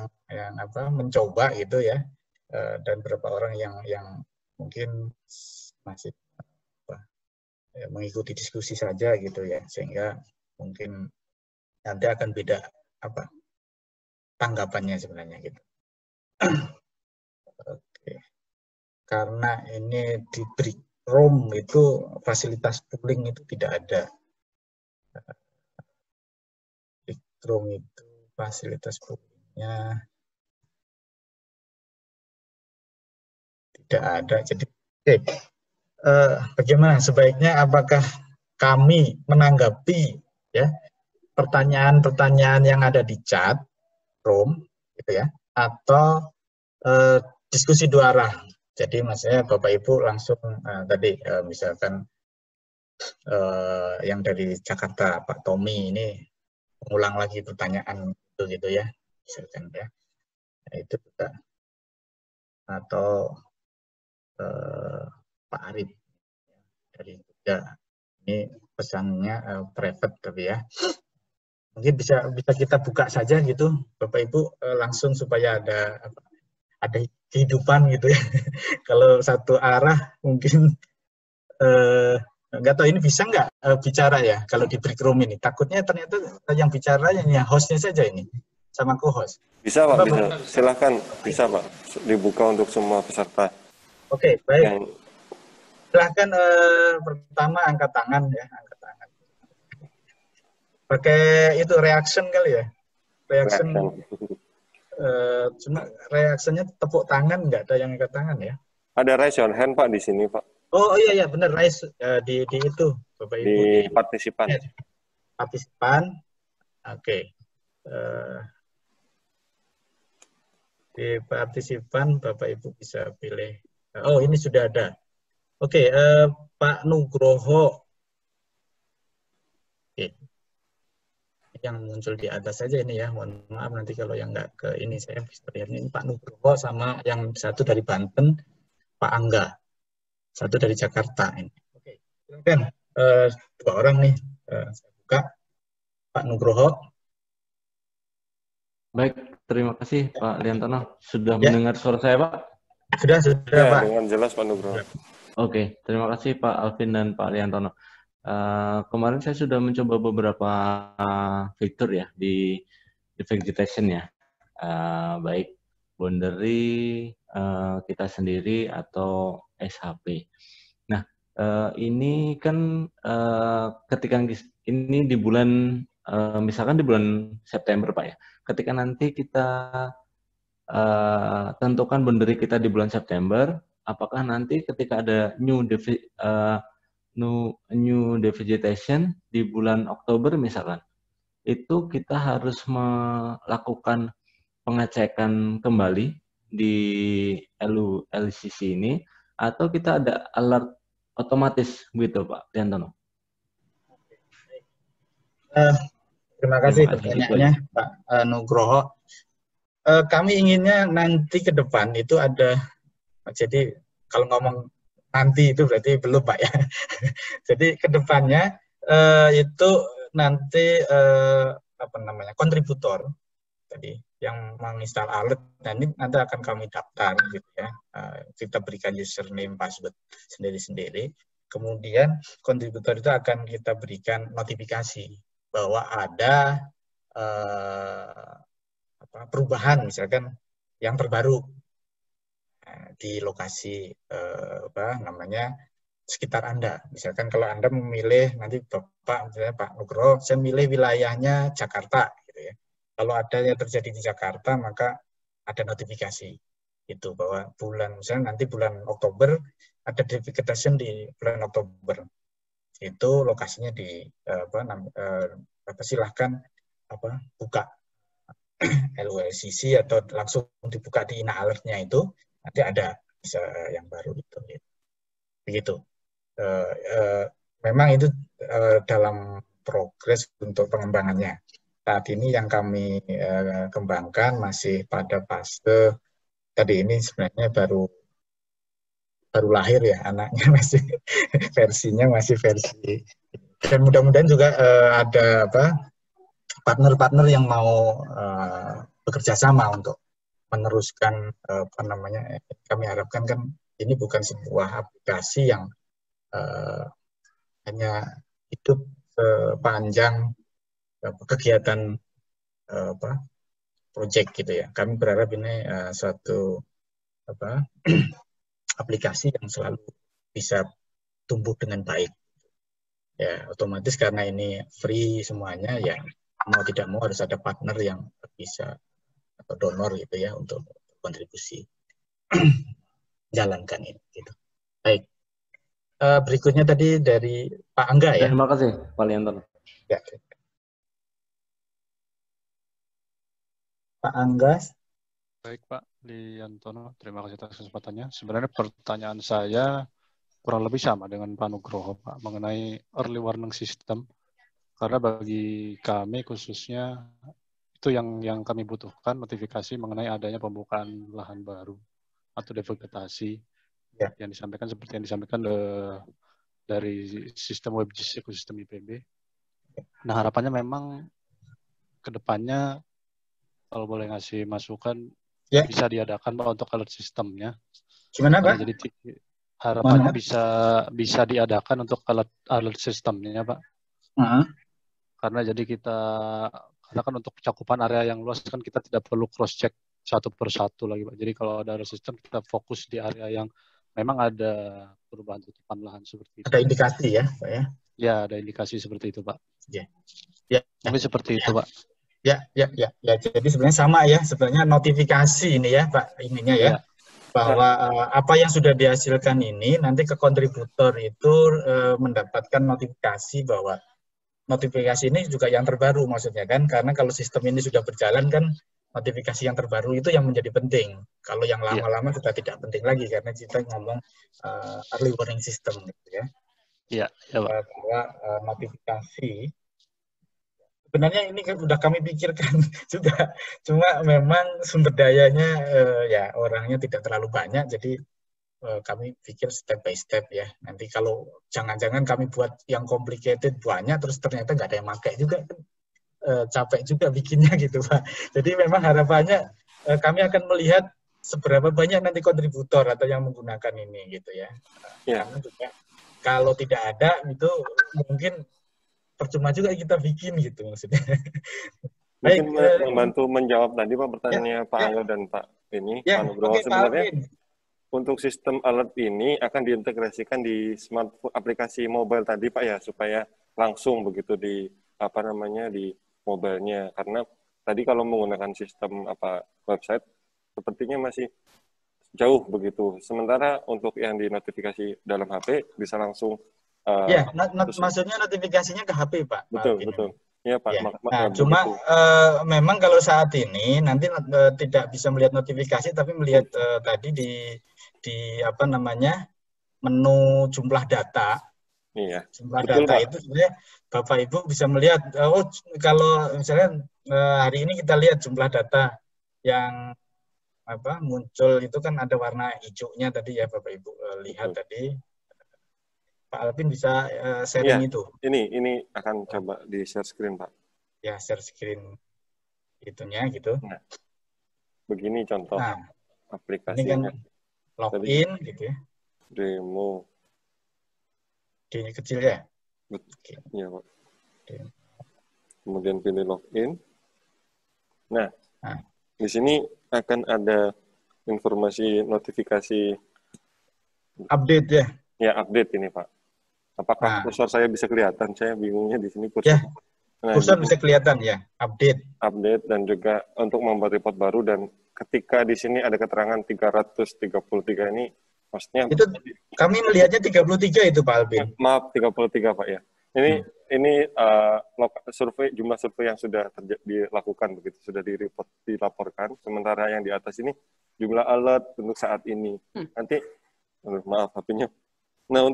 mencoba gitu ya, dan berapa orang yang mungkin masih mengikuti diskusi saja gitu ya, sehingga mungkin nanti akan beda tanggapannya sebenarnya gitu. Oke. Karena ini di Brickroom itu fasilitas pooling itu tidak ada. Brickroom itu fasilitas poolingnya tidak ada. Jadi bagaimana sebaiknya, apakah kami menanggapi ya pertanyaan-pertanyaan yang ada di chat room gitu ya, atau diskusi dua arah. Jadi maksudnya Bapak Ibu langsung tadi misalkan yang dari Jakarta Pak Tommy ini mengulang lagi pertanyaan itu gitu ya, misalkan ya, itu juga, atau Pak Arif dari Jogja, ini pesannya private tapi ya, mungkin bisa kita buka saja gitu Bapak Ibu, langsung supaya ada kehidupan gitu ya. Kalau satu arah mungkin nggak tahu ini bisa nggak bicara ya kalau di Brickroom ini. Takutnya ternyata yang bicara hanya hostnya saja ini sama co-host. Bisa Pak, bisa. Silahkan, bisa Pak. Dibuka untuk semua peserta. Oke, baik. Silahkan pertama angkat tangan ya, angkat tangan. Pakai itu reaction kali ya, reaction. Cuma reaksinya tepuk tangan, nggak ada yang angkat tangan ya. Ada raise your hand Pak di sini Pak. Oh iya benar, raise di itu Bapak Ibu. Di partisipan. Partisipan, oke. Di partisipan Bapak Ibu bisa pilih. Oh ini sudah ada. Oke, Pak Nugroho. Oke. Yang muncul di atas saja ini ya, mohon maaf nanti kalau yang nggak ke ini saya bisa lihatnya ini Pak Nugroho sama yang satu dari Banten Pak Angga, satu dari Jakarta ini. Oke, silakan dua orang nih saya buka. Pak Nugroho. Baik, terima kasih Pak Liantono. Sudah mendengar suara saya Pak? Sudah ya, Pak. Dengan jelas Pak Nugroho. Oke, terima kasih Pak Alvin dan Pak Liantono. Kemarin saya sudah mencoba beberapa fitur ya di vegetation ya, baik boundary kita sendiri atau SHP. Nah, ini kan ketika ini di bulan misalkan di bulan September Pak ya, ketika nanti kita tentukan boundary kita di bulan September, apakah nanti ketika ada new vegetation di bulan Oktober misalkan, itu kita harus melakukan pengecekan kembali di LCC ini, atau kita ada alert otomatis gitu Pak Liantono? Terima kasih pertanyaannya Pak Nugroho. Kami inginnya nanti ke depan itu ada, jadi kalau ngomong nanti itu berarti belum Pak ya. Jadi ke depannya itu nanti kontributor tadi yang menginstal alert, dan ini nanti akan kami daftar gitu ya. Kita berikan username, password sendiri-sendiri. Kemudian kontributor itu akan kita berikan notifikasi bahwa ada perubahan misalkan yang terbaru di lokasi sekitar Anda. Misalkan kalau Anda memilih, nanti Bapak misalnya Pak Nugroho, saya milih wilayahnya Jakarta gitu ya. Kalau ada yang terjadi di Jakarta, maka ada notifikasi itu bahwa misalnya nanti bulan Oktober ada vegetation di bulan Oktober. Itu lokasinya di silahkan buka LCC atau langsung dibuka di ina alertnya, itu nanti ada bisa yang baru itu begitu. Memang itu dalam progres untuk pengembangannya. Saat ini yang kami kembangkan masih pada fase tadi, ini sebenarnya baru lahir ya anaknya, masih versinya masih versi, dan mudah-mudahan juga ada partner-partner yang mau bekerja sama untuk meneruskan kami harapkan kan ini bukan sebuah aplikasi yang hanya hidup sepanjang kegiatan project gitu ya. Kami berharap ini suatu aplikasi yang selalu bisa tumbuh dengan baik. Ya, otomatis karena ini free semuanya, ya mau tidak mau harus ada partner yang bisa atau donor gitu ya untuk kontribusi jalankan ini gitu. Baik. Berikutnya tadi dari Pak Angga ya. Terima kasih Pak Liantono. Ya. Pak Angga. Baik Pak Liantono, terima kasih atas kesempatannya. Sebenarnya pertanyaan saya kurang lebih sama dengan Pak Nugroho Pak, mengenai early warning system. Karena bagi kami khususnya itu yang kami butuhkan, notifikasi mengenai adanya pembukaan lahan baru atau devegetasi ya, yang disampaikan seperti yang disampaikan dari sistem WebGIS ekosistem IPB. Nah, harapannya memang ke depannya kalau boleh ngasih masukan ya, bisa diadakan Pak untuk alert sistemnya. Gimana Pak? Jadi harapannya bisa diadakan untuk alert sistemnya Pak. Karena jadi karena kan untuk cakupan area yang luas kan kita tidak perlu cross check satu persatu lagi Pak. Jadi kalau ada sistem kita fokus di area yang memang ada perubahan tutupan lahan seperti itu. Ada indikasi ya Pak ya? Ya, ada indikasi seperti itu Pak. Ya. Mungkin seperti itu Pak. Ya. Jadi sebenarnya sama ya, sebenarnya notifikasi ini ya Pak, ininya ya. Bahwa apa yang sudah dihasilkan ini nanti ke kontributor itu mendapatkan notifikasi bahwa notifikasi ini juga yang terbaru maksudnya kan, karena kalau sistem ini sudah berjalan kan notifikasi yang terbaru itu yang menjadi penting. Kalau yang lama-lama sudah tidak penting lagi karena kita ngomong early warning system gitu ya. Iya, Pak. Bahwa notifikasi sebenarnya ini kan sudah kami pikirkan juga, cuma memang sumber dayanya ya orangnya tidak terlalu banyak, jadi kami pikir step by step ya. Nanti kalau jangan-jangan kami buat yang complicated banyak, terus ternyata nggak ada yang pakai juga, capek juga bikinnya gitu Pak. Jadi memang harapannya kami akan melihat seberapa banyak nanti kontributor atau yang menggunakan ini gitu ya. Karena juga kalau tidak ada itu mungkin percuma juga kita bikin gitu maksudnya. Mungkin membantu menjawab tadi Pak pertanyaannya Pak Angga dan Pak Pak Nugroho. Sebenarnya untuk sistem alert ini akan diintegrasikan di smartphone aplikasi mobile tadi Pak ya, supaya langsung begitu di di mobilenya. Karena tadi kalau menggunakan sistem website sepertinya masih jauh begitu. Sementara untuk yang di notifikasi dalam HP bisa langsung ya, maksudnya notifikasinya ke HP, Pak. Betul, betul. Ya, Pak. Ya. Nah, cuma memang kalau saat ini nanti tidak bisa melihat notifikasi, tapi melihat tadi di apa namanya menu jumlah data. Iya. Jumlah betul, data Pak. Itu sebenarnya Bapak Ibu bisa melihat. Oh, kalau misalnya hari ini kita lihat jumlah data yang apa muncul itu kan ada warna hijaunya tadi ya Bapak Ibu lihat tadi. Pak Alvin bisa sharing itu. Ini akan coba di share screen, Pak. Ya, share screen itunya gitu. Nah, begini contoh aplikasinya. Ini kan login tadi, gitu ya. Demo. D-nya kecil ya? Betul. Ya, Pak. Kemudian pilih login. Nah, di sini akan ada informasi notifikasi. Update ya? Ya, update ini, Pak. Apakah kursor saya bisa kelihatan? Saya bingungnya di sini kursor. Ya, kursor bisa kelihatan ya, update. Update dan juga untuk membuat report baru dan ketika di sini ada keterangan 333 ini, maksudnya itu kami melihatnya 33 itu Pak Alvin. Maaf, 33 Pak ya. Ini survei jumlah survei yang sudah dilakukan begitu, sudah dilaporkan. Sementara yang di atas ini jumlah alert untuk saat ini. Nanti maaf HP-nya. Nah,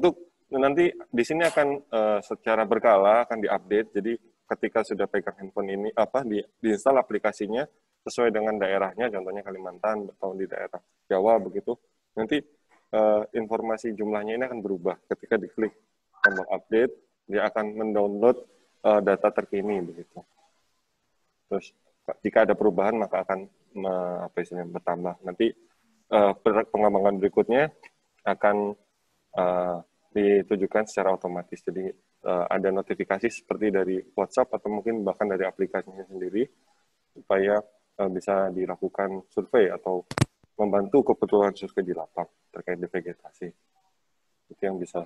nanti di sini akan secara berkala akan diupdate. Jadi ketika sudah pegang handphone ini diinstal aplikasinya sesuai dengan daerahnya, contohnya Kalimantan atau di daerah Jawa begitu. Nanti informasi jumlahnya ini akan berubah. Ketika diklik tombol update, dia akan mendownload data terkini begitu. Terus jika ada perubahan maka akan bertambah. Nanti pengembangan berikutnya akan ditujukan secara otomatis. Jadi ada notifikasi seperti dari WhatsApp atau mungkin bahkan dari aplikasinya sendiri supaya bisa dilakukan survei atau membantu kebutuhan survei di lapang terkait vegetasi. Itu yang bisa.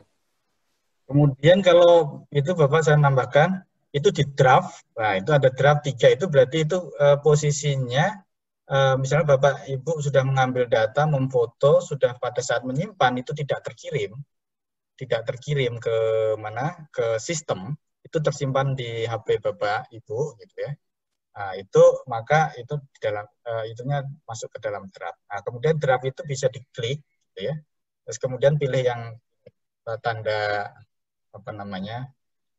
Kemudian kalau itu Bapak saya nambahkan, itu di draft. Nah, itu ada draft 3 itu berarti itu posisinya misalnya Bapak Ibu sudah mengambil data, memfoto, sudah pada saat menyimpan itu tidak terkirim ke mana, ke sistem, itu tersimpan di HP Bapak Ibu gitu ya. Nah, itu maka itu di dalam itunya masuk ke dalam draft. Nah, kemudian draft itu bisa diklik gitu ya. Terus kemudian pilih yang tanda apa namanya?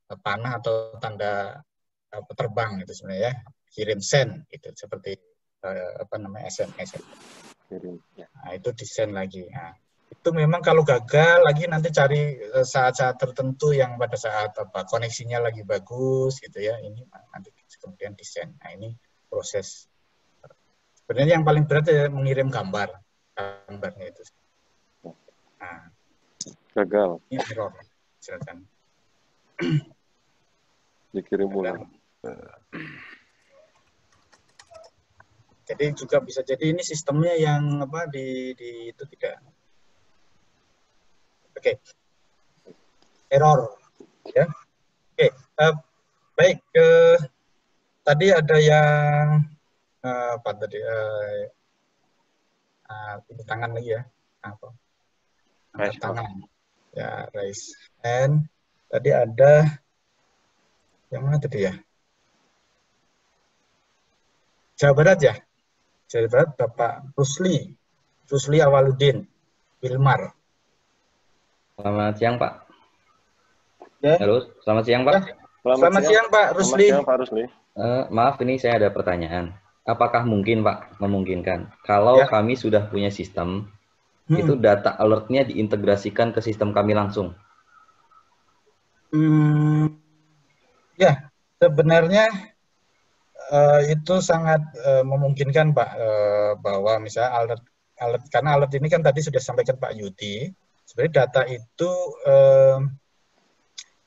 Panah atau tanda terbang itu sebenarnya ya. Kirim send gitu seperti apa namanya SMS. Nah, itu di send lagi. Nah, itu memang kalau gagal lagi nanti cari saat-saat tertentu yang pada saat koneksinya lagi bagus gitu ya, ini nanti kemudian desain. Nah, ini proses sebenarnya yang paling berat ya mengirim gambarnya itu. Nah, gagal. Ini error, silakan. Dikirim ulang. Jadi juga bisa jadi ini sistemnya yang di itu tidak. Oke. Error ya. Oke, baik, tadi ada yang apa tadi ini tangan lagi ya. Angkat tangan. Ya, raise hand. Tadi ada yang mana tadi ya? Jawa Barat ya? Jawa Barat Bapak Rusli Awaludin Wilmar. Selamat siang, Pak. Ya. Halo, selamat siang, Pak. Selamat siang, Pak Rusli. Selamat siang, Pak Rusli. Maaf, ini saya ada pertanyaan. Apakah mungkin, Pak, memungkinkan kalau kami sudah punya sistem, itu data alertnya diintegrasikan ke sistem kami langsung? Ya, sebenarnya itu sangat memungkinkan, Pak, bahwa misalnya alert karena alert ini kan tadi sudah sampaikan Pak Yudi, sebenarnya data itu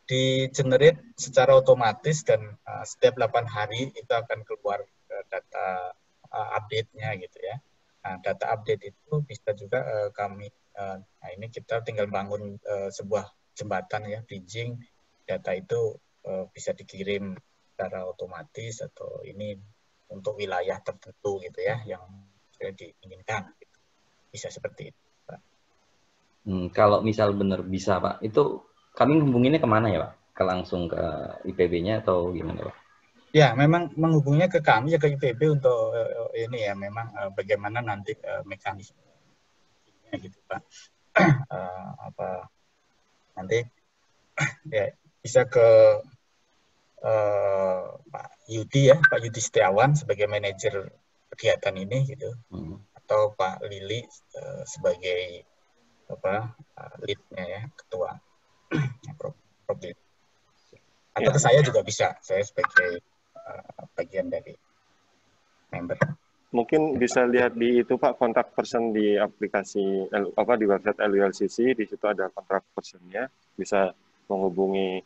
di-generate secara otomatis dan setiap 8 hari itu akan keluar data update-nya gitu ya. Nah, data update itu bisa juga kami, nah ini kita tinggal bangun sebuah jembatan ya, bridging, data itu bisa dikirim secara otomatis atau ini untuk wilayah tertentu gitu ya, yang diinginkan. Bisa seperti itu, Pak. Kalau misal benar bisa, Pak, itu kami hubunginnya kemana ya, Pak? Langsung ke IPB-nya atau gimana, Pak? Ya, memang menghubungnya ke kami ya, ke IPB untuk ini ya, memang bagaimana nanti mekanismenya gitu, Pak. Nanti ya bisa ke Pak Yudi ya, Pak Yudi Setiawan sebagai manajer kegiatan ini gitu, atau Pak Lili sebagai lead-nya ya, ketua lead. Atau ke saya juga bisa, saya sebagai bagian dari member. Mungkin bisa lihat di itu Pak, kontak person di aplikasi di website LULCC, di situ ada kontak personnya, bisa menghubungi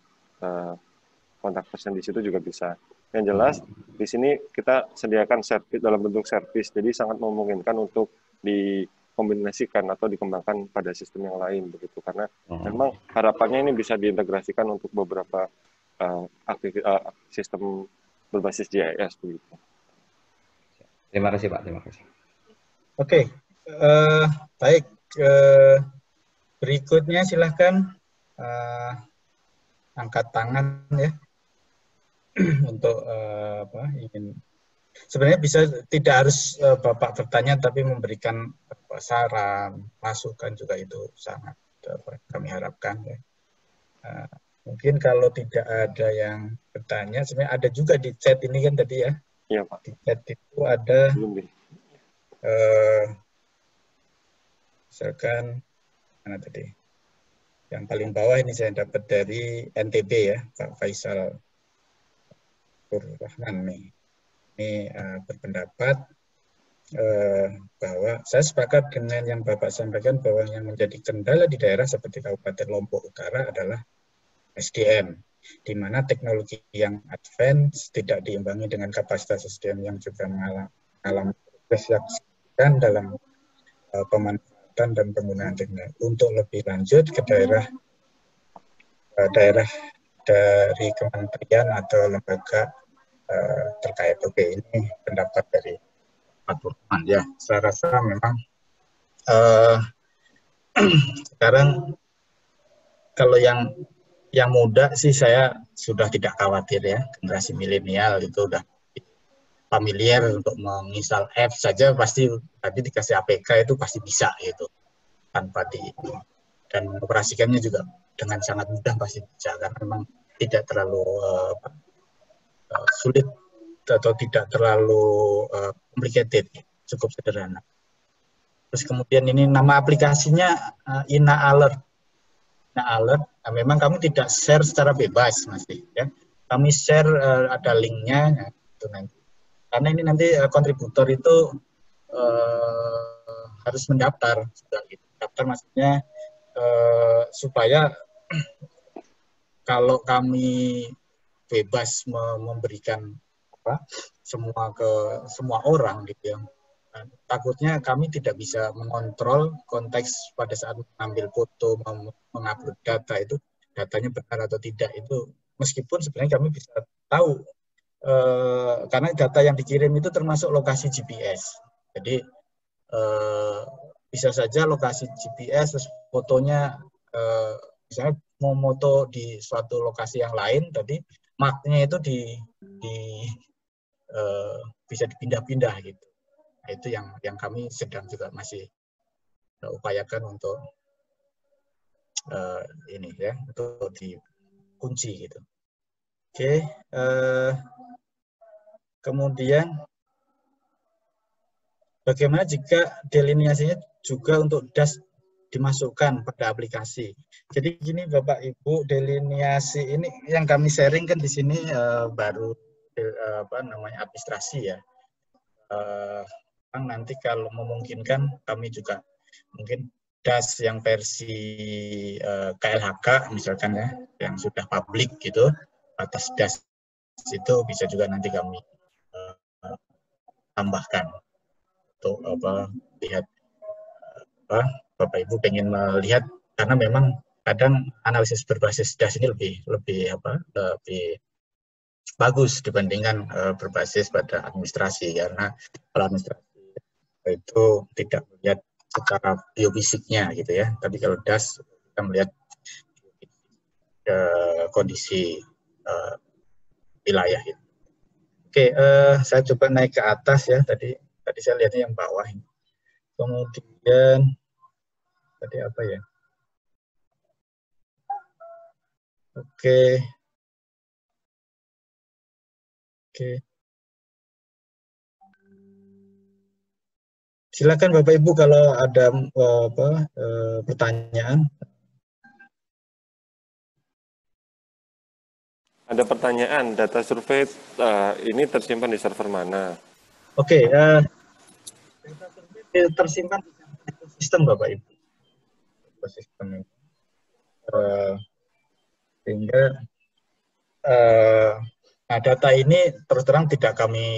kontak person di situ juga bisa. Yang jelas di sini kita sediakan servis dalam bentuk servis, jadi sangat memungkinkan untuk dikombinasikan atau dikembangkan pada sistem yang lain begitu, karena memang harapannya ini bisa diintegrasikan untuk beberapa sistem berbasis GIS begitu. Terima kasih Pak, terima kasih. Oke, baik. Berikutnya silahkan angkat tangan ya untuk ingin. Sebenarnya bisa tidak harus Bapak bertanya, tapi memberikan saran, masukan juga itu sangat kami harapkan ya. Mungkin kalau tidak ada yang bertanya, sebenarnya ada juga di chat ini kan tadi ya. Iya Pak. Di chat itu ada misalkan mana tadi? Yang paling bawah ini saya dapat dari NTB ya, Pak Faisal Rahman nih. Ini berpendapat bahwa saya sepakat dengan yang Bapak sampaikan bahwa yang menjadi kendala di daerah seperti Kabupaten Lombok Utara adalah SDM, di mana teknologi yang advance tidak diimbangi dengan kapasitas SDM yang juga mengalami progres yang signifikan dalam pemanfaatan dan penggunaan teknologi. Untuk lebih lanjut ke daerah dari kementerian atau lembaga terkait. Oke, ini pendapat dari Pak Burman ya. Saya rasa memang sekarang kalau yang muda sih saya sudah tidak khawatir ya, generasi milenial itu udah familiar untuk menginstal app saja, pasti tadi dikasih APK itu pasti bisa gitu, tanpa dan mengoperasikannya juga dengan sangat mudah pasti bisa, karena memang tidak terlalu sulit atau tidak terlalu complicated, cukup sederhana. Terus kemudian ini nama aplikasinya Ina Alert. Nah, memang kami tidak share secara bebas masih ya. Kami share ada linknya itu nanti. Karena ini nanti kontributor itu harus mendaftar sudah gitu. Daftar maksudnya supaya kalau kami bebas memberikan semua ke semua orang gitu ya. Takutnya kami tidak bisa mengontrol konteks pada saat mengambil foto, mengupload data itu, datanya benar atau tidak itu, meskipun sebenarnya kami bisa tahu karena data yang dikirim itu termasuk lokasi GPS. Jadi bisa saja lokasi GPS terus fotonya misalnya mau moto di suatu lokasi yang lain, tadi marknya itu bisa dipindah-pindah gitu. Nah, itu yang kami sedang juga masih upayakan untuk ini ya, untuk dikunci gitu. Oke, kemudian bagaimana jika delineasinya juga untuk DAS dimasukkan pada aplikasi? Jadi gini Bapak Ibu, delineasi ini yang kami sharing kan di sini baru administrasi ya. Nanti kalau memungkinkan kami juga mungkin DAS yang versi KLHK misalkan ya, yang sudah publik gitu, atas DAS itu bisa juga nanti kami tambahkan untuk lihat Bapak Ibu pengen melihat, karena memang kadang analisis berbasis DAS ini lebih bagus dibandingkan berbasis pada administrasi, karena kalau administrasi itu tidak melihat secara biofisiknya gitu ya. Tapi kalau DAS kita melihat kondisi wilayah. Gitu. Oke, saya coba naik ke atas ya. Tadi saya lihatnya yang bawah ini. Kemudian tadi apa ya? Oke. Silakan Bapak Ibu kalau ada pertanyaan. Ada pertanyaan, data survei ini tersimpan di server mana? Oke, data survei tersimpan di ekosistem Bapak Ibu. Ekosistem sehingga nah, data ini terus terang tidak kami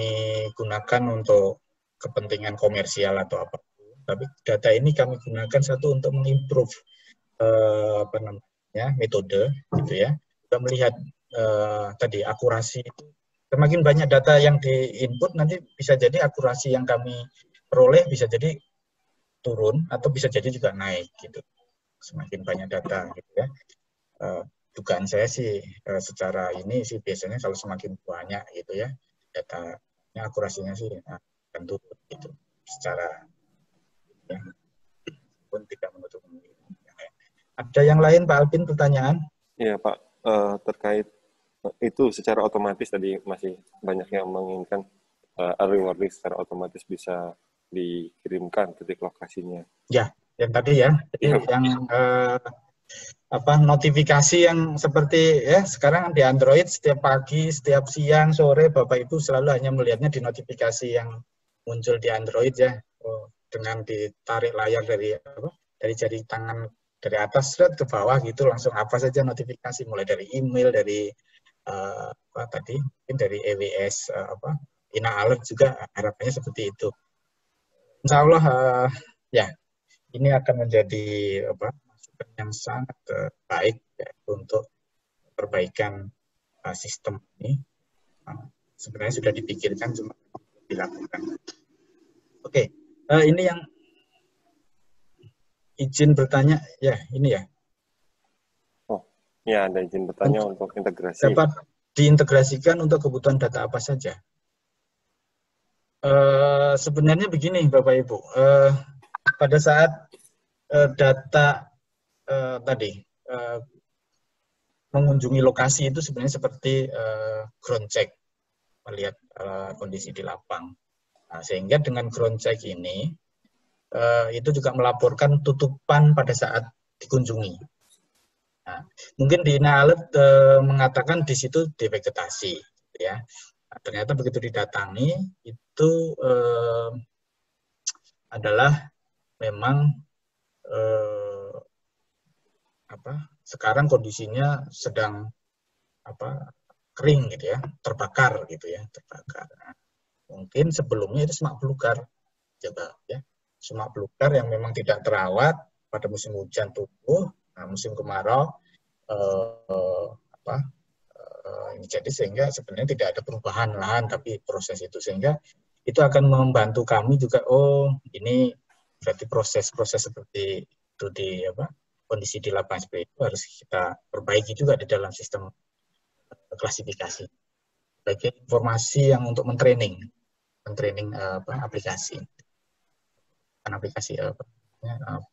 gunakan untuk kepentingan komersial atau apa, tapi data ini kami gunakan satu untuk mengimprove apa namanya metode, gitu ya. Kita melihat tadi akurasi itu, semakin banyak data yang diinput nanti bisa jadi akurasi yang kami peroleh bisa jadi turun atau bisa jadi juga naik gitu. Semakin banyak data gitu ya. Dugaan saya sih secara ini sih biasanya kalau semakin banyak gitu ya datanya akurasinya sih akan turun gitu secara ya, pun tidak menutup kemungkinan. Ada yang lain Pak Alvin pertanyaan? Iya Pak, terkait itu secara otomatis tadi masih banyak yang menginginkan early warning secara otomatis bisa dikirimkan titik lokasinya. Ya, yang tadi ya, jadi yang notifikasi yang seperti ya sekarang di Android setiap pagi, setiap siang, sore Bapak Ibu selalu hanya melihatnya di notifikasi yang muncul di Android ya, dengan ditarik layar dari jari tangan dari atas ke bawah gitu langsung apa saja notifikasi mulai dari email, dari tadi mungkin dari EWS Ina Alert juga harapannya seperti itu. Insya Allah ya ini akan menjadi masukan yang sangat baik ya, untuk perbaikan sistem ini. Sebenarnya sudah dipikirkan cuma dilakukan. Oke, ini yang izin bertanya ya ini ya. Oh, ya ada izin bertanya untuk integrasi. Dapat diintegrasikan untuk kebutuhan data apa saja? Sebenarnya begini Bapak Ibu, pada saat data tadi mengunjungi lokasi itu sebenarnya seperti ground check, melihat kondisi di lapang. Nah, sehingga dengan ground check ini itu juga melaporkan tutupan pada saat dikunjungi. Nah, mungkin di Ina Alert mengatakan di situ devegetasi, ya. Nah, ternyata begitu didatangi itu adalah memang sekarang kondisinya sedang kering gitu ya, terbakar gitu ya, terbakar. Nah, mungkin sebelumnya itu semak belukar, coba ya, semak belukar yang memang tidak terawat pada musim hujan tumbuh, nah, musim kemarau ini jadi sehingga sebenarnya tidak ada perubahan lahan tapi proses itu sehingga itu akan membantu kami juga ini berarti proses-proses seperti itu di kondisi di lapangan seperti itu harus kita perbaiki juga di dalam sistem klasifikasi sebagai informasi yang untuk mentraining aplikasi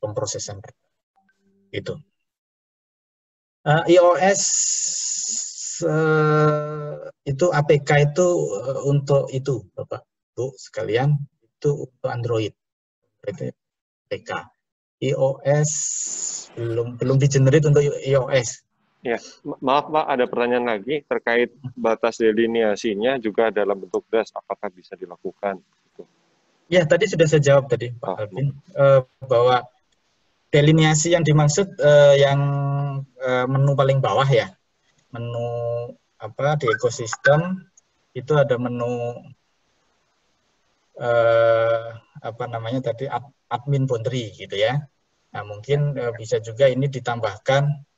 pemrosesan data itu. iOS itu APK itu untuk itu Bapak Bu sekalian itu untuk Android itu APK. iOS belum di-generate untuk iOS. Ya, maaf Pak, ada pertanyaan lagi terkait batas delineasinya juga dalam bentuk DAS, apakah bisa dilakukan? Ya, tadi sudah saya jawab tadi Pak Alvin, bahwa delineasi yang dimaksud yang menu paling bawah ya, menu di ekosistem itu ada menu tadi admin boundary gitu ya. Nah, mungkin bisa juga ini ditambahkan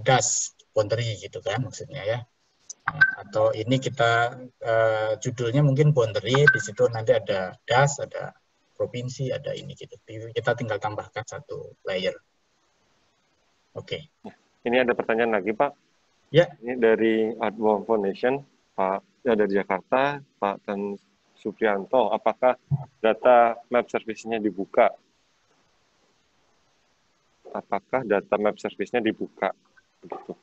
DAS boundary gitu kan maksudnya ya. Atau ini kita judulnya mungkin boundary, di situ nanti ada das, ada provinsi, ada ini gitu. Kita tinggal tambahkan satu layer. Oke. Ini ada pertanyaan lagi, Pak. Ya. Ini dari Adwong Foundation, Pak, ya, dari Jakarta, Pak Tan Suprianto. Apakah data map service-nya dibuka? Apakah data map service-nya dibuka? Begitu.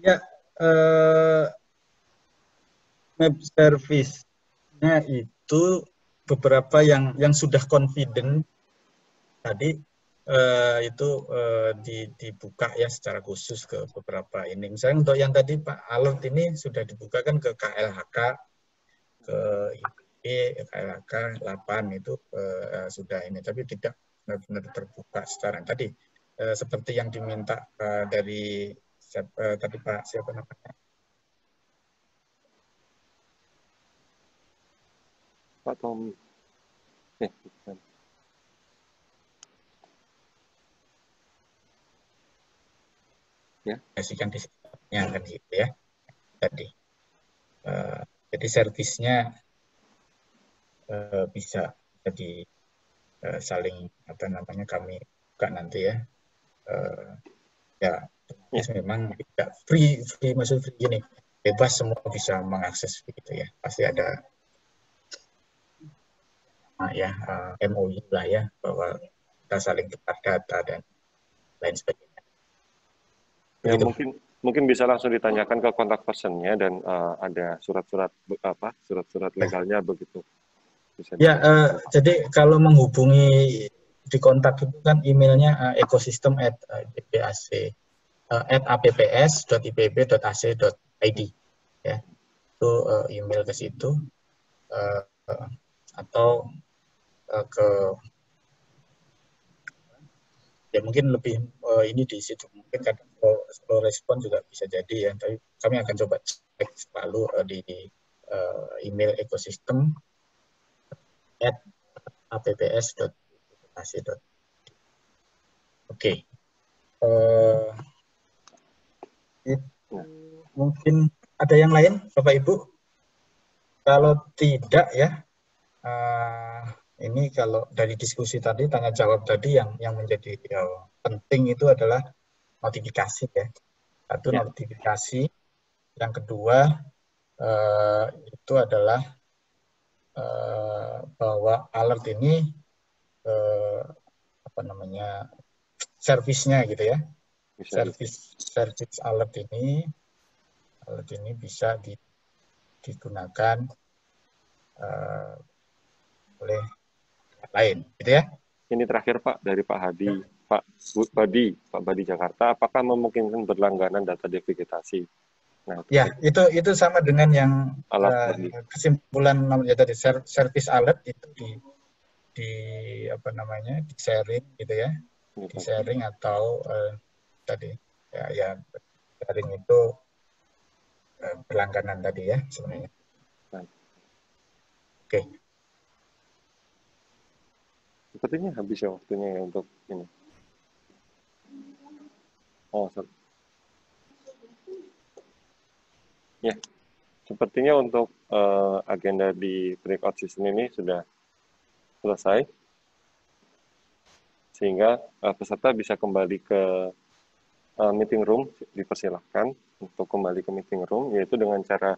Ya, map service-nya itu beberapa yang sudah confident tadi itu dibuka ya secara khusus ke beberapa ini. Misalnya untuk yang tadi Pak Alert ini sudah dibuka kan ke KLHK, ke IPB, KLHK 8 itu sudah ini, tapi tidak benar-benar terbuka sekarang. Tadi seperti yang diminta dari tadi Pak siapa namanya? Pak Tommy. Bukan. Ya. Kasihkan di sistemnya kan gitu ya. Tadi. Jadi servisnya bisa di saling apa namanya kami buka nanti ya. Ya memang tidak free maksud free gini, bebas semua bisa mengakses begitu ya, pasti ada MOU lah ya bahwa kita saling tukar data dan lain sebagainya. Ya, mungkin bisa langsung ditanyakan ke kontak personnya dan ada surat-surat legalnya begitu. Bisa jadi kalau menghubungi di kontak itu kan emailnya ecosystem@apps.ipb.ac.id ya, itu email ke situ atau ke ya mungkin lebih ini di situ mungkin kan slow respon juga bisa jadi ya, tapi kami akan coba cek selalu di email ecosystem@apps.ac.id. Oke. Mungkin ada yang lain, Bapak Ibu? Kalau tidak ya, ini kalau dari diskusi tadi, tanya jawab tadi yang menjadi penting itu adalah notifikasi ya. Satu notifikasi, yang kedua itu adalah bahwa alert ini apa namanya servisnya gitu ya. Service alert ini bisa digunakan oleh lain, gitu ya. Ini terakhir Pak dari Pak Hadi, Pak Badi Jakarta, apakah memungkinkan berlangganan data devegetasi? Nah, ya, itu sama dengan yang kesimpulan namanya tadi service alert itu di apa namanya di sharing gitu ya, di sharing atau tadi ya sharing itu berlangganan tadi ya sebenarnya. Oke. Sepertinya habis ya waktunya ya untuk ini. Ya, sepertinya untuk agenda di breakout session ini sudah selesai, sehingga peserta bisa kembali ke meeting room. Dipersilahkan untuk kembali ke meeting room, yaitu dengan cara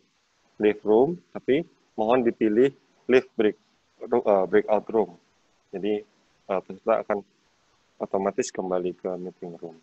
leave room, tapi mohon dipilih leave breakout room. Jadi peserta akan otomatis kembali ke meeting room.